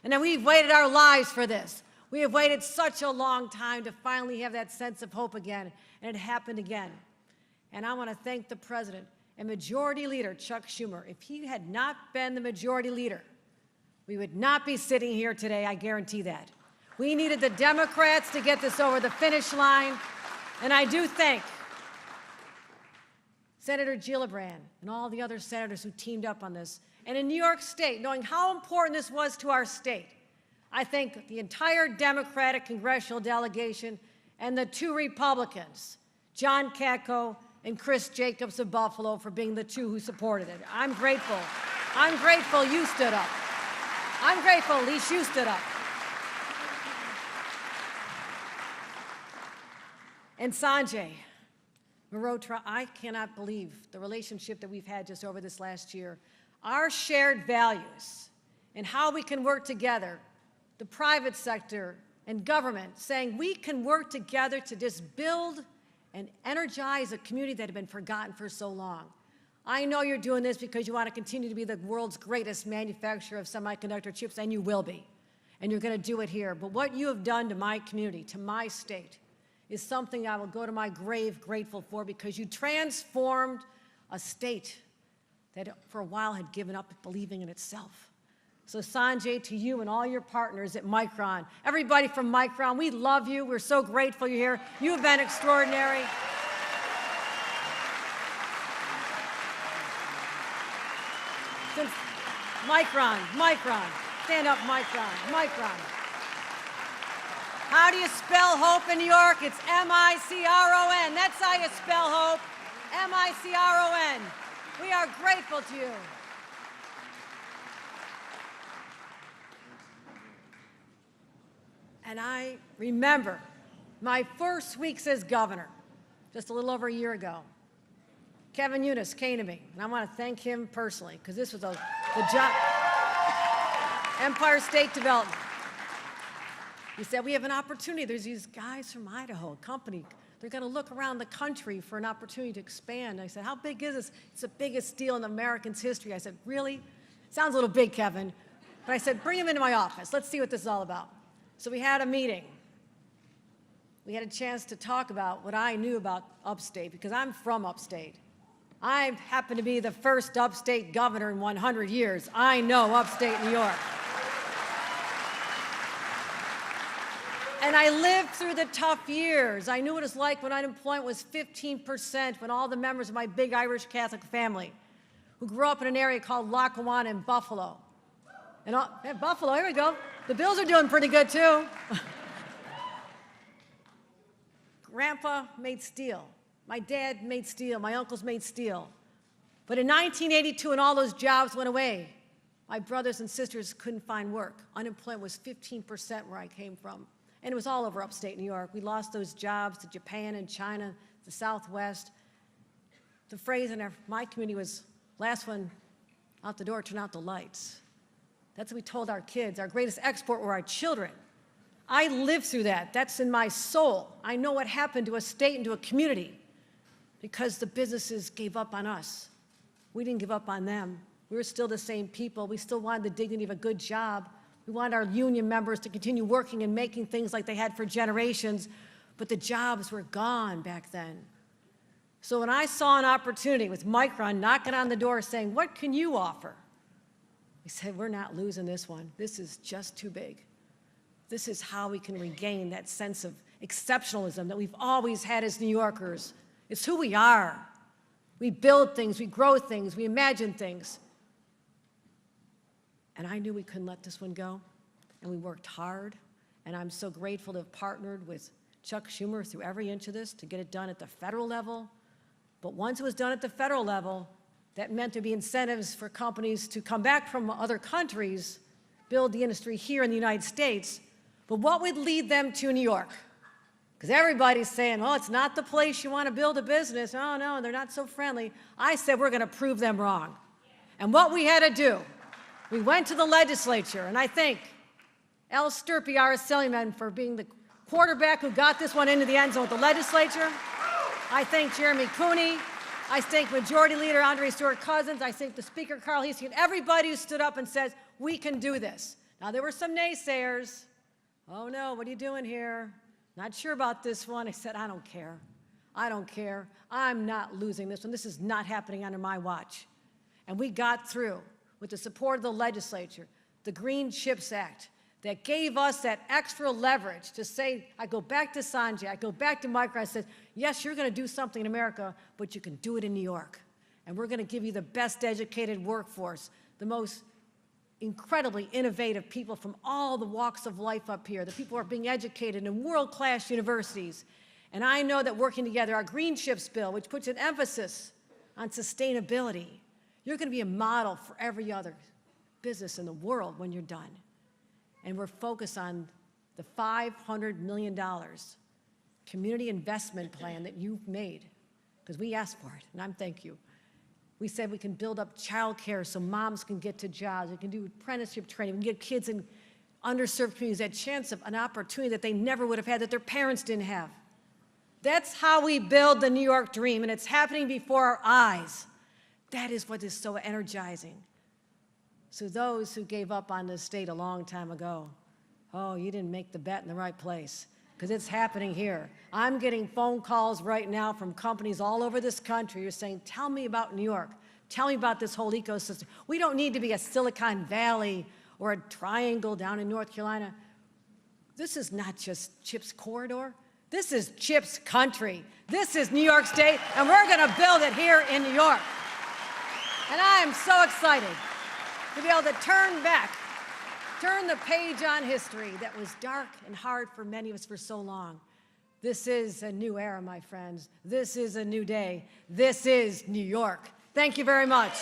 And then we've waited our lives for this. We have waited such a long time to finally have that sense of hope again, and it happened again. And I want to thank the president and Majority Leader Chuck Schumer. If he had not been the Majority Leader, we would not be sitting here today, I guarantee that. We needed the Democrats to get this over the finish line, and I do thank Senator Gillibrand and all the other senators who teamed up on this. And in New York State, knowing how important this was to our state, I thank the entire Democratic congressional delegation and the 2 Republicans, John Katko and Chris Jacobs of Buffalo, for being the 2 who supported it. I'm grateful. I'm grateful you stood up. I'm grateful at least you stood up. And Sanjay Mehrotra, I cannot believe the relationship that we've had just over this last year. Our shared values and how we can work together, the private sector and government, saying we can work together to just build and energize a community that had been forgotten for so long. I know you're doing this because you want to continue to be the world's greatest manufacturer of semiconductor chips, and you will be. And you're going to do it here. But what you have done to my community, to my state, is something I will go to my grave grateful for, because you transformed a state that for a while had given up believing in itself. So Sanjay, to you and all your partners at Micron, everybody from Micron, we love you. We're so grateful you're here. You have been extraordinary. Since Micron, stand up, Micron. How do you spell hope in New York? It's M-I-C-R-O-N. That's how you spell hope, M-I-C-R-O-N. We are grateful to you. And I remember my first weeks as governor, just a little over a year ago. Kevin Eunice came to me, and I want to thank him personally, because this was the job, Empire State Development. He said, we have an opportunity. There's these guys from Idaho, a company. They're going to look around the country for an opportunity to expand. I said, how big is this? It's the biggest deal in Americans' history. I said, really? Sounds a little big, Kevin. But I said, bring him into my office. Let's see what this is all about. So we had a meeting. We had a chance to talk about what I knew about upstate, because I'm from upstate. I happen to be the first upstate governor in 100 years. I know upstate New York. And I lived through the tough years. I knew what it was like when unemployment was 15%, when all the members of my big Irish Catholic family, who grew up in an area called Lackawanna in Buffalo. And Buffalo, here we go. The Bills are doing pretty good too. Grandpa made steel. My dad made steel. My uncles made steel. But in 1982, when all those jobs went away, my brothers and sisters couldn't find work. Unemployment was 15% where I came from. And it was all over upstate New York. We lost those jobs to Japan and China, the Southwest. The phrase in my community was, last one out the door, turn out the lights. That's what we told our kids. Our greatest export were our children. I lived through that. That's in my soul. I know what happened to a state and to a community because the businesses gave up on us. We didn't give up on them. We were still the same people. We still wanted the dignity of a good job. We wanted our union members to continue working and making things like they had for generations, but the jobs were gone back then. So when I saw an opportunity with Micron knocking on the door saying, what can you offer? We said, we're not losing this one. This is just too big. This is how we can regain that sense of exceptionalism that we've always had as New Yorkers. It's who we are. We build things, we grow things, we imagine things. And I knew we couldn't let this one go, and we worked hard, and I'm so grateful to have partnered with Chuck Schumer through every inch of this to get it done at the federal level. But once it was done at the federal level, that meant there'd be incentives for companies to come back from other countries, build the industry here in the United States. But what would lead them to New York? Because everybody's saying, oh, it's not the place you want to build a business. Oh, no, they're not so friendly. I said, we're going to prove them wrong. And what we had to do, we went to the legislature, and I thank Al Sturpey, our Assemblyman, for being the quarterback who got this one into the end zone with the legislature. I thank Jeremy Cooney. I thank Majority Leader Andre Stewart-Cousins. I thank the Speaker, Carl Heastie, and everybody who stood up and says, we can do this. Now, there were some naysayers. Oh, no, what are you doing here? Not sure about this one. I said, I don't care. I don't care. I'm not losing this one. This is not happening under my watch. And we got through with the support of the legislature, the Green Chips Act, that gave us that extra leverage to say, I go back to Sanjay, I go back to Micron, I said, yes, you're going to do something in America, but you can do it in New York. And we're going to give you the best educated workforce, the most incredibly innovative people from all the walks of life up here. The people who are being educated in world-class universities. And I know that working together, our Green Chips bill, which puts an emphasis on sustainability, you're going to be a model for every other business in the world when you're done. And we're focused on the $500 million community investment plan that you've made, because we asked for it, and I'm thank you. We said we can build up childcare so moms can get to jobs. We can do apprenticeship training. We can get kids in underserved communities that chance of an opportunity that they never would have had, that their parents didn't have. That's how we build the New York dream, and it's happening before our eyes. That is what is so energizing. So those who gave up on this state a long time ago, oh, you didn't make the bet in the right place, because it's happening here. I'm getting phone calls right now from companies all over this country who are saying, tell me about New York. Tell me about this whole ecosystem. We don't need to be a Silicon Valley or a triangle down in North Carolina. This is not just CHIPS corridor. This is CHIPS country. This is New York State, and we're going to build it here in New York. And I am so excited to be able to turn the page on history that was dark and hard for many of us for so long. This is a new era, my friends. This is a new day. This is New York. Thank you very much.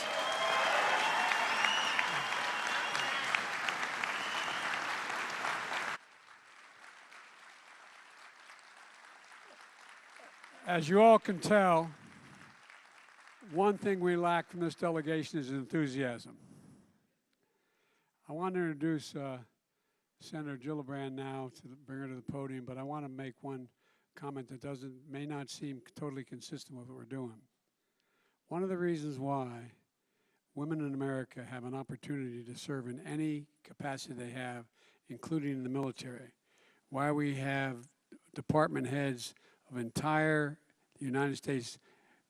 As you all can tell, one thing we lack from this delegation is enthusiasm. I want to introduce Senator Gillibrand now to bring her to the podium, but I want to make one comment that may not seem totally consistent with what we're doing. One of the reasons why women in America have an opportunity to serve in any capacity they have, including in the military, why we have department heads of entire United States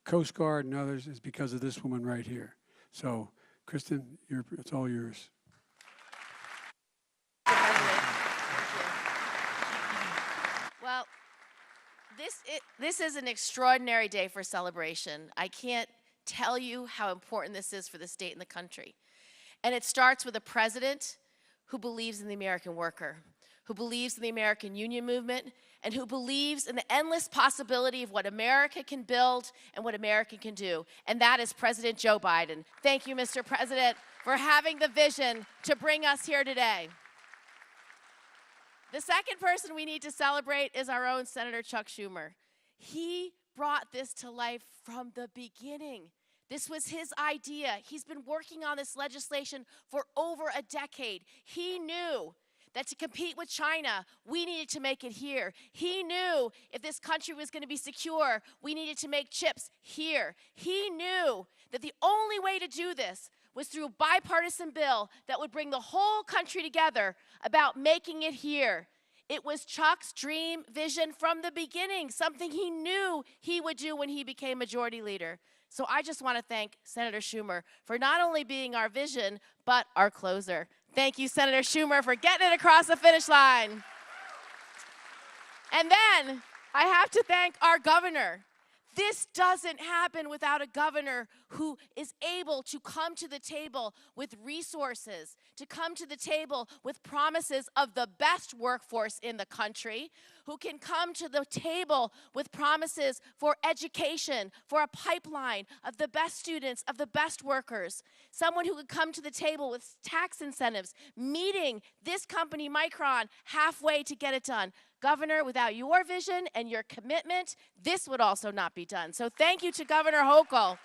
Coast Guard and others, is because of this woman right here. So, Kristen, it's all yours. Well, this is an extraordinary day for celebration. I can't tell you how important this is for the state and the country. And it starts with a president who believes in the American worker, who believes in the American union movement, and who believes in the endless possibility of what America can build and what America can do. And that is President Joe Biden. Thank you, Mr. President, for having the vision to bring us here today. The second person we need to celebrate is our own Senator Chuck Schumer. He brought this to life from the beginning. This was his idea. He's been working on this legislation for over a decade. He knew that to compete with China, we needed to make it here. He knew if this country was going to be secure, we needed to make chips here. He knew that the only way to do this was through a bipartisan bill that would bring the whole country together about making it here. It was Chuck's dream vision from the beginning, something he knew he would do when he became majority leader. So I just want to thank Senator Schumer for not only being our vision, but our closer. Thank you, Senator Schumer, for getting it across the finish line. And then I have to thank our governor. This doesn't happen without a governor who is able to come to the table with resources, to come to the table with promises of the best workforce in the country, who can come to the table with promises for education, for a pipeline of the best students, of the best workers, someone who could come to the table with tax incentives, meeting this company, Micron, halfway to get it done. Governor, without your vision and your commitment, this would also not be done. So thank you to Governor Hochul.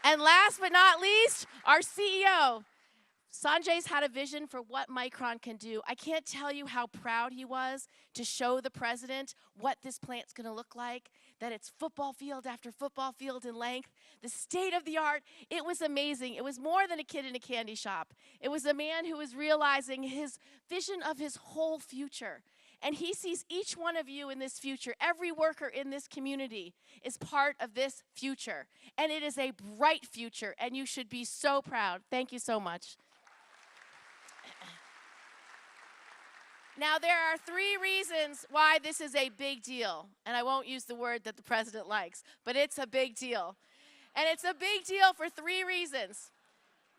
And last but not least, our CEO. Sanjay's had a vision for what Micron can do. I can't tell you how proud he was to show the president what this plant's going to look like, that it's football field after football field in length, the state of the art. It was amazing. It was more than a kid in a candy shop. It was a man who was realizing his vision of his whole future. And he sees each one of you in this future. Every worker in this community is part of this future. And it is a bright future, and you should be so proud. Thank you so much. Now, there are 3 reasons why this is a big deal. And I won't use the word that the president likes, but it's a big deal. And it's a big deal for 3 reasons.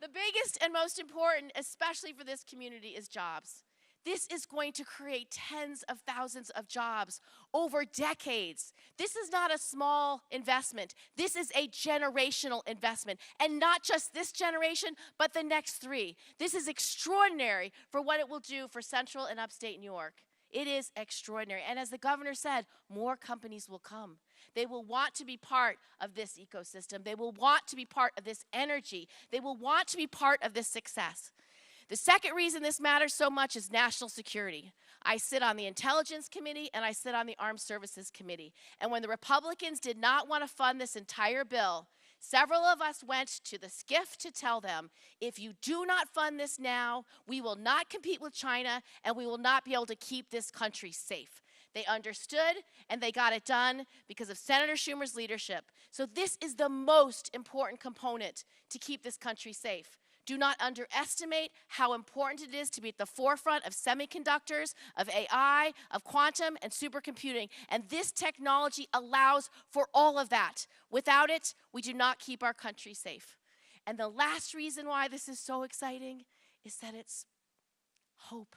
The biggest and most important, especially for this community, is jobs. This is going to create tens of thousands of jobs over decades. This is not a small investment. This is a generational investment. And not just this generation, but the next 3. This is extraordinary for what it will do for Central and Upstate New York. It is extraordinary. And as the governor said, more companies will come. They will want to be part of this ecosystem. They will want to be part of this energy. They will want to be part of this success. The second reason this matters so much is national security. I sit on the Intelligence Committee and I sit on the Armed Services Committee. And when the Republicans did not want to fund this entire bill, several of us went to the SCIF to tell them, if you do not fund this now, we will not compete with China and we will not be able to keep this country safe. They understood and they got it done because of Senator Schumer's leadership. So this is the most important component to keep this country safe. Do not underestimate how important it is to be at the forefront of semiconductors, of AI, of quantum, and supercomputing. And this technology allows for all of that. Without it, we do not keep our country safe. And the last reason why this is so exciting is that it's hope.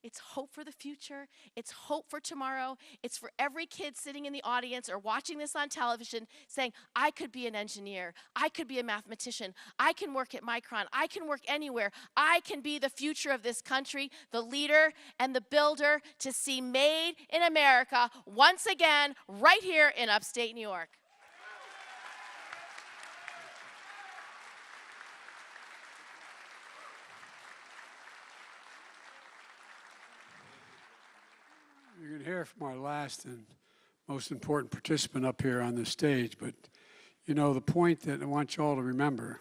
It's hope for the future. It's hope for tomorrow. It's for every kid sitting in the audience or watching this on television saying, I could be an engineer. I could be a mathematician. I can work at Micron. I can work anywhere. I can be the future of this country, the leader and the builder to see made in America once again right here in upstate New York. You're going to hear from our last and most important participant up here on this stage, but you know, the point that I want you all to remember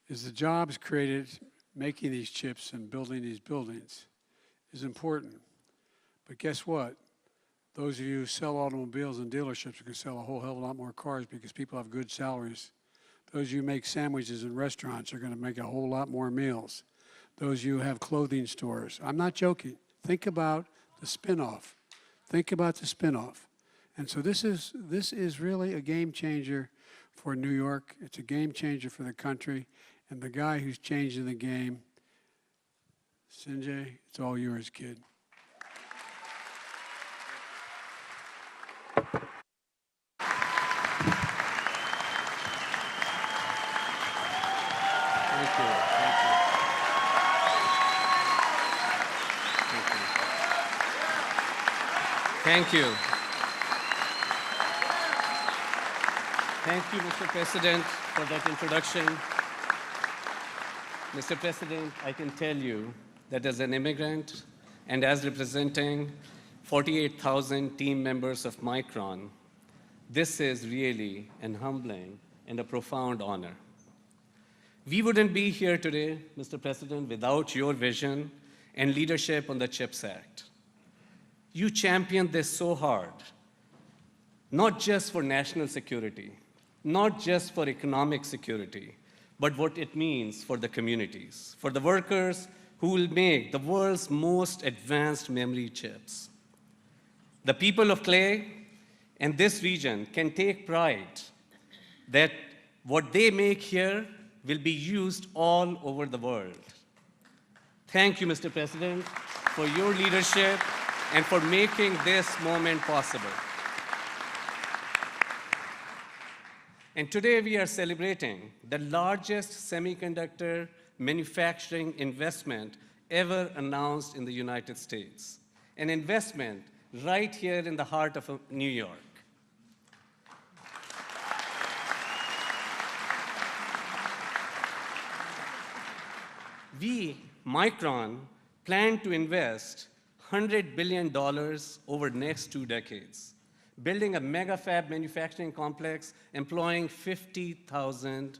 is the jobs created making these chips and building these buildings is important. But guess what? Those of you who sell automobiles in dealerships can sell a whole hell of a lot more cars because people have good salaries. Those of you who make sandwiches in restaurants are going to make a whole lot more meals. Those of you who have clothing stores. I'm not joking. Think about the spinoff. Think about the spinoff. And so this is really a game changer for New York. It's a game changer for the country. And the guy who's changing the game, Sanjay, it's all yours, kid. Thank you. Thank you. Thank you. Thank you, Mr. President, for that introduction. Mr. President, I can tell you that as an immigrant and as representing 48,000 team members of Micron, this is really an humbling and a profound honor. We wouldn't be here today, Mr. President, without your vision and leadership on the CHIPS Act. You championed this so hard, not just for national security, not just for economic security, but what it means for the communities, for the workers who will make the world's most advanced memory chips. The people of Clay and this region can take pride that what they make here will be used all over the world. Thank you, Mr. President, for your leadership and for making this moment possible. And today we are celebrating the largest semiconductor manufacturing investment ever announced in the United States, an investment right here in the heart of New York. We, Micron, plan to invest $100 billion over the next 2 decades, building a mega fab manufacturing complex employing 50,000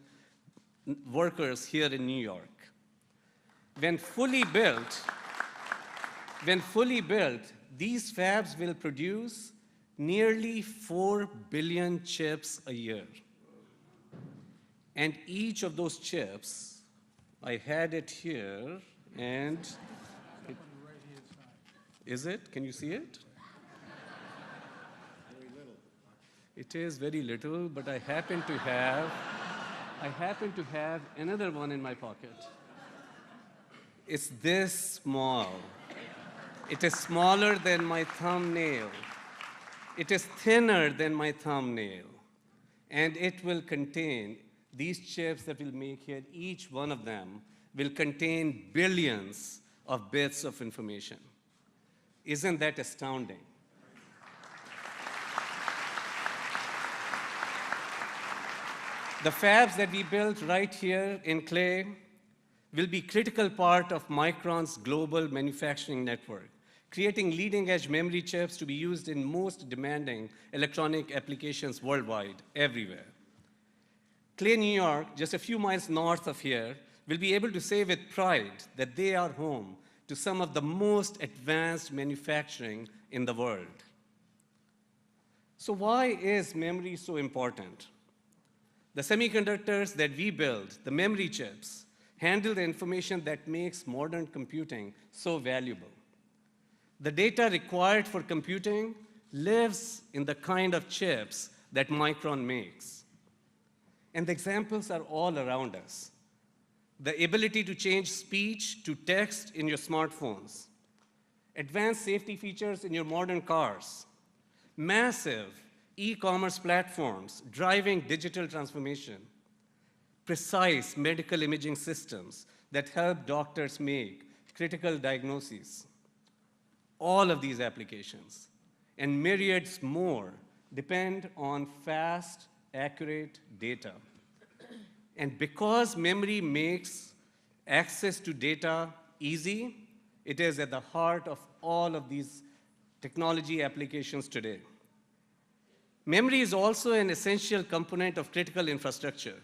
workers here in New York. When fully built, these fabs will produce nearly 4 billion chips a year. And each of those chips, I had it here, and Is it? Can you see it? Very little. It is very little, but I happen to have another one in my pocket. It's this small. It is smaller than my thumbnail. It is thinner than my thumbnail. And it will contain these chips that we'll make here. Each one of them will contain billions of bits of information. Isn't that astounding? The fabs that we built right here in Clay will be critical part of Micron's global manufacturing network, creating leading-edge memory chips to be used in most demanding electronic applications worldwide, everywhere. Clay, New York, just a few miles north of here, will be able to say with pride that they are home to some of the most advanced manufacturing in the world. So why is memory so important? The semiconductors that we build, the memory chips, handle the information that makes modern computing so valuable. The data required for computing lives in the kind of chips that Micron makes. And the examples are all around us. The ability to change speech to text in your smartphones, advanced safety features in your modern cars, massive e-commerce platforms driving digital transformation, precise medical imaging systems that help doctors make critical diagnoses. All of these applications and myriads more depend on fast, accurate data. And because memory makes access to data easy, it is at the heart of all of these technology applications today. Memory is also an essential component of critical infrastructure,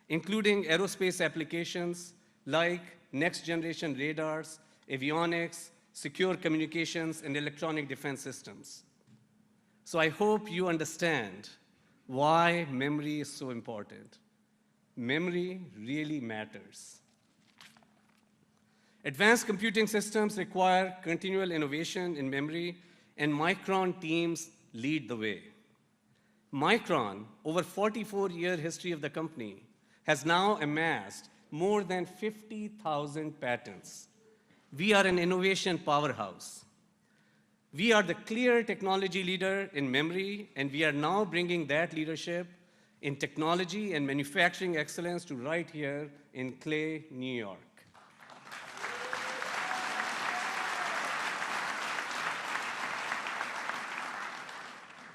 including aerospace applications like next-generation radars, avionics, secure communications, and electronic defense systems. So I hope you understand why memory is so important. Memory really matters. Advanced computing systems require continual innovation in memory, and Micron teams lead the way. Micron, over 44-year history of the company, has now amassed more than 50,000 patents. We are an innovation powerhouse. We are the clear technology leader in memory, and we are now bringing that leadership in technology and manufacturing excellence to right here in Clay, New York.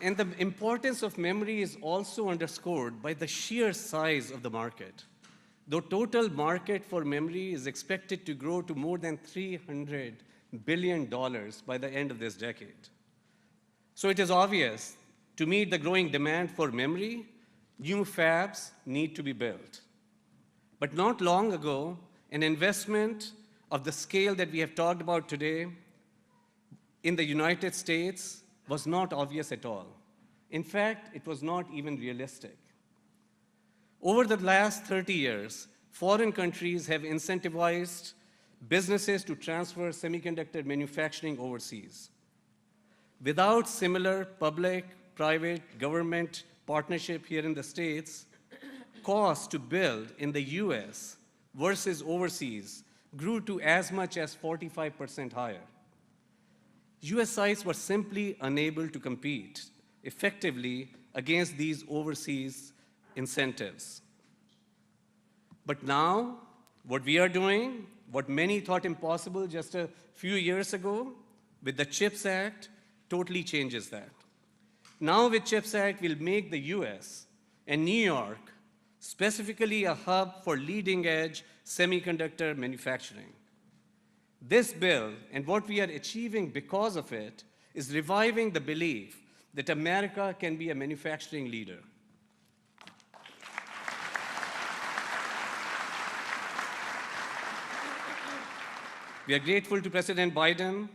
And the importance of memory is also underscored by the sheer size of the market. The total market for memory is expected to grow to more than $300 billion by the end of this decade. So it is obvious, to meet the growing demand for memory, new fabs need to be built. But not long ago, an investment of the scale that we have talked about today in the United States was not obvious at all. In fact, it was not even realistic. Over the last 30 years, foreign countries have incentivized businesses to transfer semiconductor manufacturing overseas. Without similar public-private government partnership here in the States, costs to build in the US versus overseas grew to as much as 45% higher. US sites were simply unable to compete effectively against these overseas incentives. But now, what we are doing, what many thought impossible just a few years ago, with the CHIPS Act, totally changes that. Now with CHIPS Act, we'll make the US and New York specifically a hub for leading-edge semiconductor manufacturing. This bill and what we are achieving because of it is reviving the belief that America can be a manufacturing leader. We are grateful to President Biden,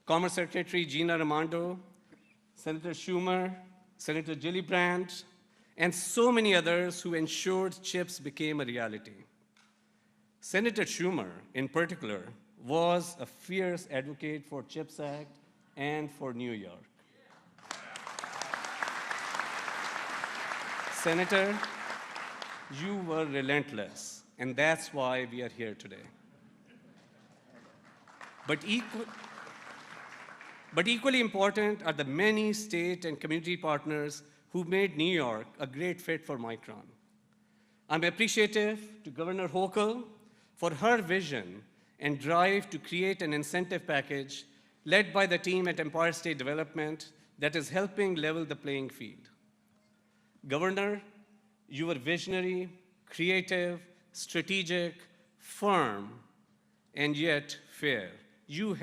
Commerce Secretary Gina Raimondo, Senator Schumer, Senator Gillibrand, and so many others who ensured CHIPS became a reality. Senator Schumer, in particular, was a fierce advocate for CHIPS Act and for New York. Senator, you were relentless, and that's why we are here today. But equally important are the many state and community partners who made New York a great fit for Micron. I'm appreciative to Governor Hochul for her vision and drive to create an incentive package led by the team at Empire State Development that is helping level the playing field. Governor, you were visionary, creative, strategic, firm, and yet fair. You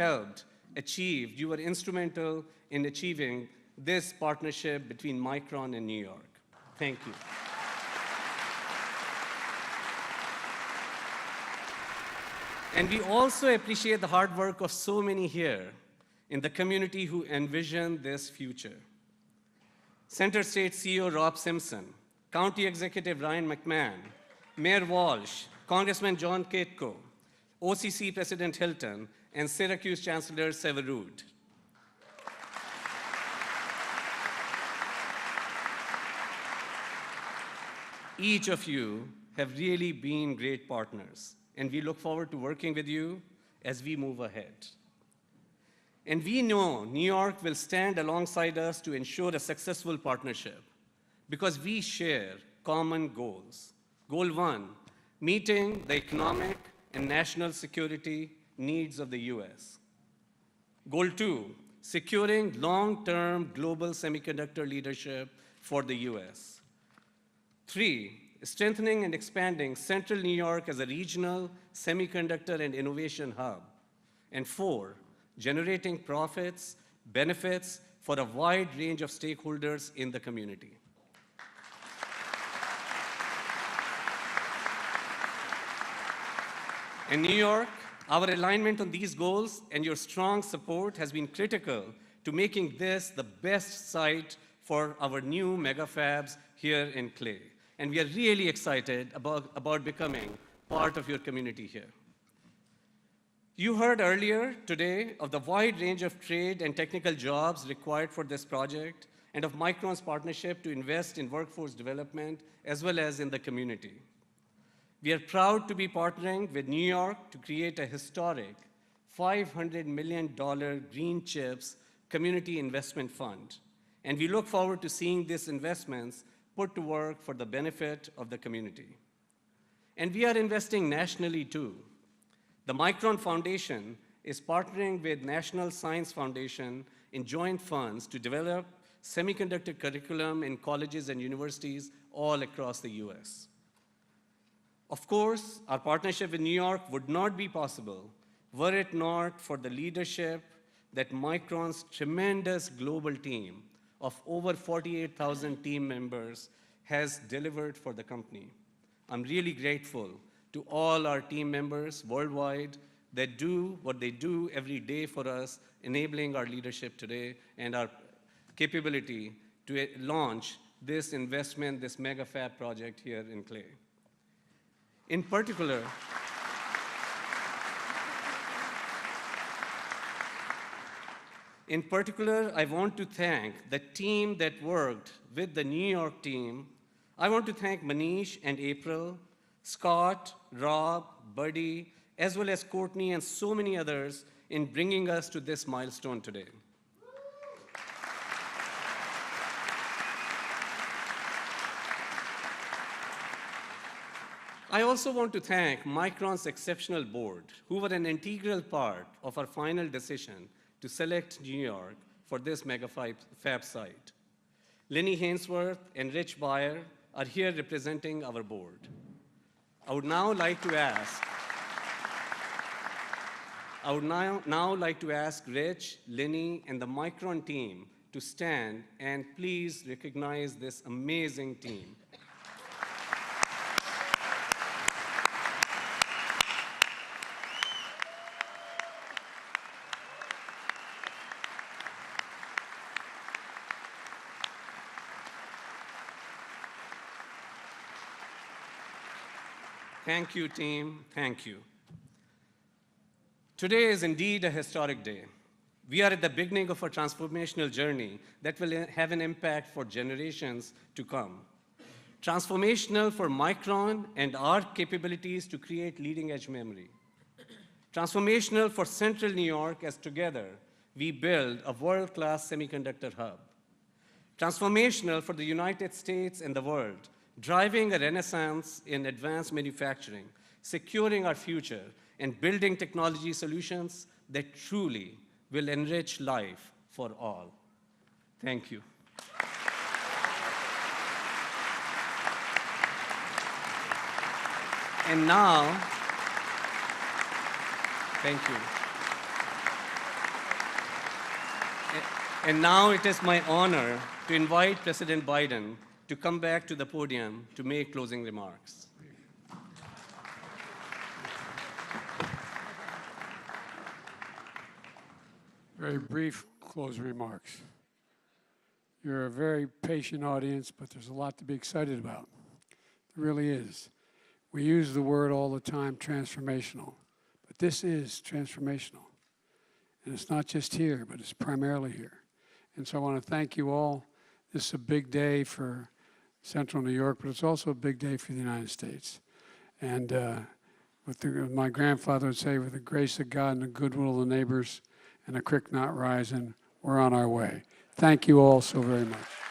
were instrumental in achieving this partnership between Micron and New York. Thank you. And we also appreciate the hard work of so many here in the community who envision this future. Center State CEO Rob Simpson, County Executive Ryan McMahon, Mayor Walsh, Congressman John Katko, OCC President Hilton, and Syracuse Chancellor Severud. Each of you have really been great partners, and we look forward to working with you as we move ahead. And we know New York will stand alongside us to ensure a successful partnership because we share common goals. Goal 1, meeting the economic and national security needs of the US. Goal 2, securing long-term global semiconductor leadership for the US. 3, strengthening and expanding Central New York as a regional semiconductor and innovation hub. And 4, generating profits, benefits for a wide range of stakeholders in the community. In New York, our alignment on these goals and your strong support has been critical to making this the best site for our new mega fabs here in Clay. And we are really excited about becoming part of your community here. You heard earlier today of the wide range of trade and technical jobs required for this project and of Micron's partnership to invest in workforce development as well as in the community. We are proud to be partnering with New York to create a historic $500 million Green Chips Community Investment Fund. And we look forward to seeing these investments put to work for the benefit of the community. And we are investing nationally too. The Micron Foundation is partnering with National Science Foundation in joint funds to develop semiconductor curriculum in colleges and universities all across the US. Of course, our partnership with New York would not be possible were it not for the leadership that Micron's tremendous global team of over 48,000 team members has delivered for the company. I'm really grateful to all our team members worldwide that do what they do every day for us, enabling our leadership today and our capability to launch this investment, this mega fab project here in Clay. In particular, I want to thank the team that worked with the New York team. I want to thank Manish and April, Scott, Rob, Buddy, as well as Courtney and so many others in bringing us to this milestone today. I also want to thank Micron's exceptional board, who were an integral part of our final decision to select New York for this mega fab site. Lenny Hainsworth and Rich Beyer are here representing our board. I would now like to ask Rich, Lenny, and the Micron team to stand and please recognize this amazing team. Thank you, team. Thank you. Today is indeed a historic day. We are at the beginning of a transformational journey that will have an impact for generations to come. Transformational for Micron and our capabilities to create leading-edge memory. Transformational for Central New York as together we build a world-class semiconductor hub. Transformational for the United States and the world, driving a renaissance in advanced manufacturing, securing our future, and building technology solutions that truly will enrich life for all. Thank you. And now, thank you. And now it is my honor to invite President Biden to come back to the podium to make closing remarks. Very brief closing remarks. You're a very patient audience, but there's a lot to be excited about. There really is. We use the word all the time, transformational, but this is transformational. And it's not just here, but it's primarily here. And so I want to thank you all. This is a big day for Central New York, but it's also a big day for the United States. And my grandfather would say, with the grace of God and the goodwill of the neighbors and a creek not rising, we're on our way. Thank you all so very much.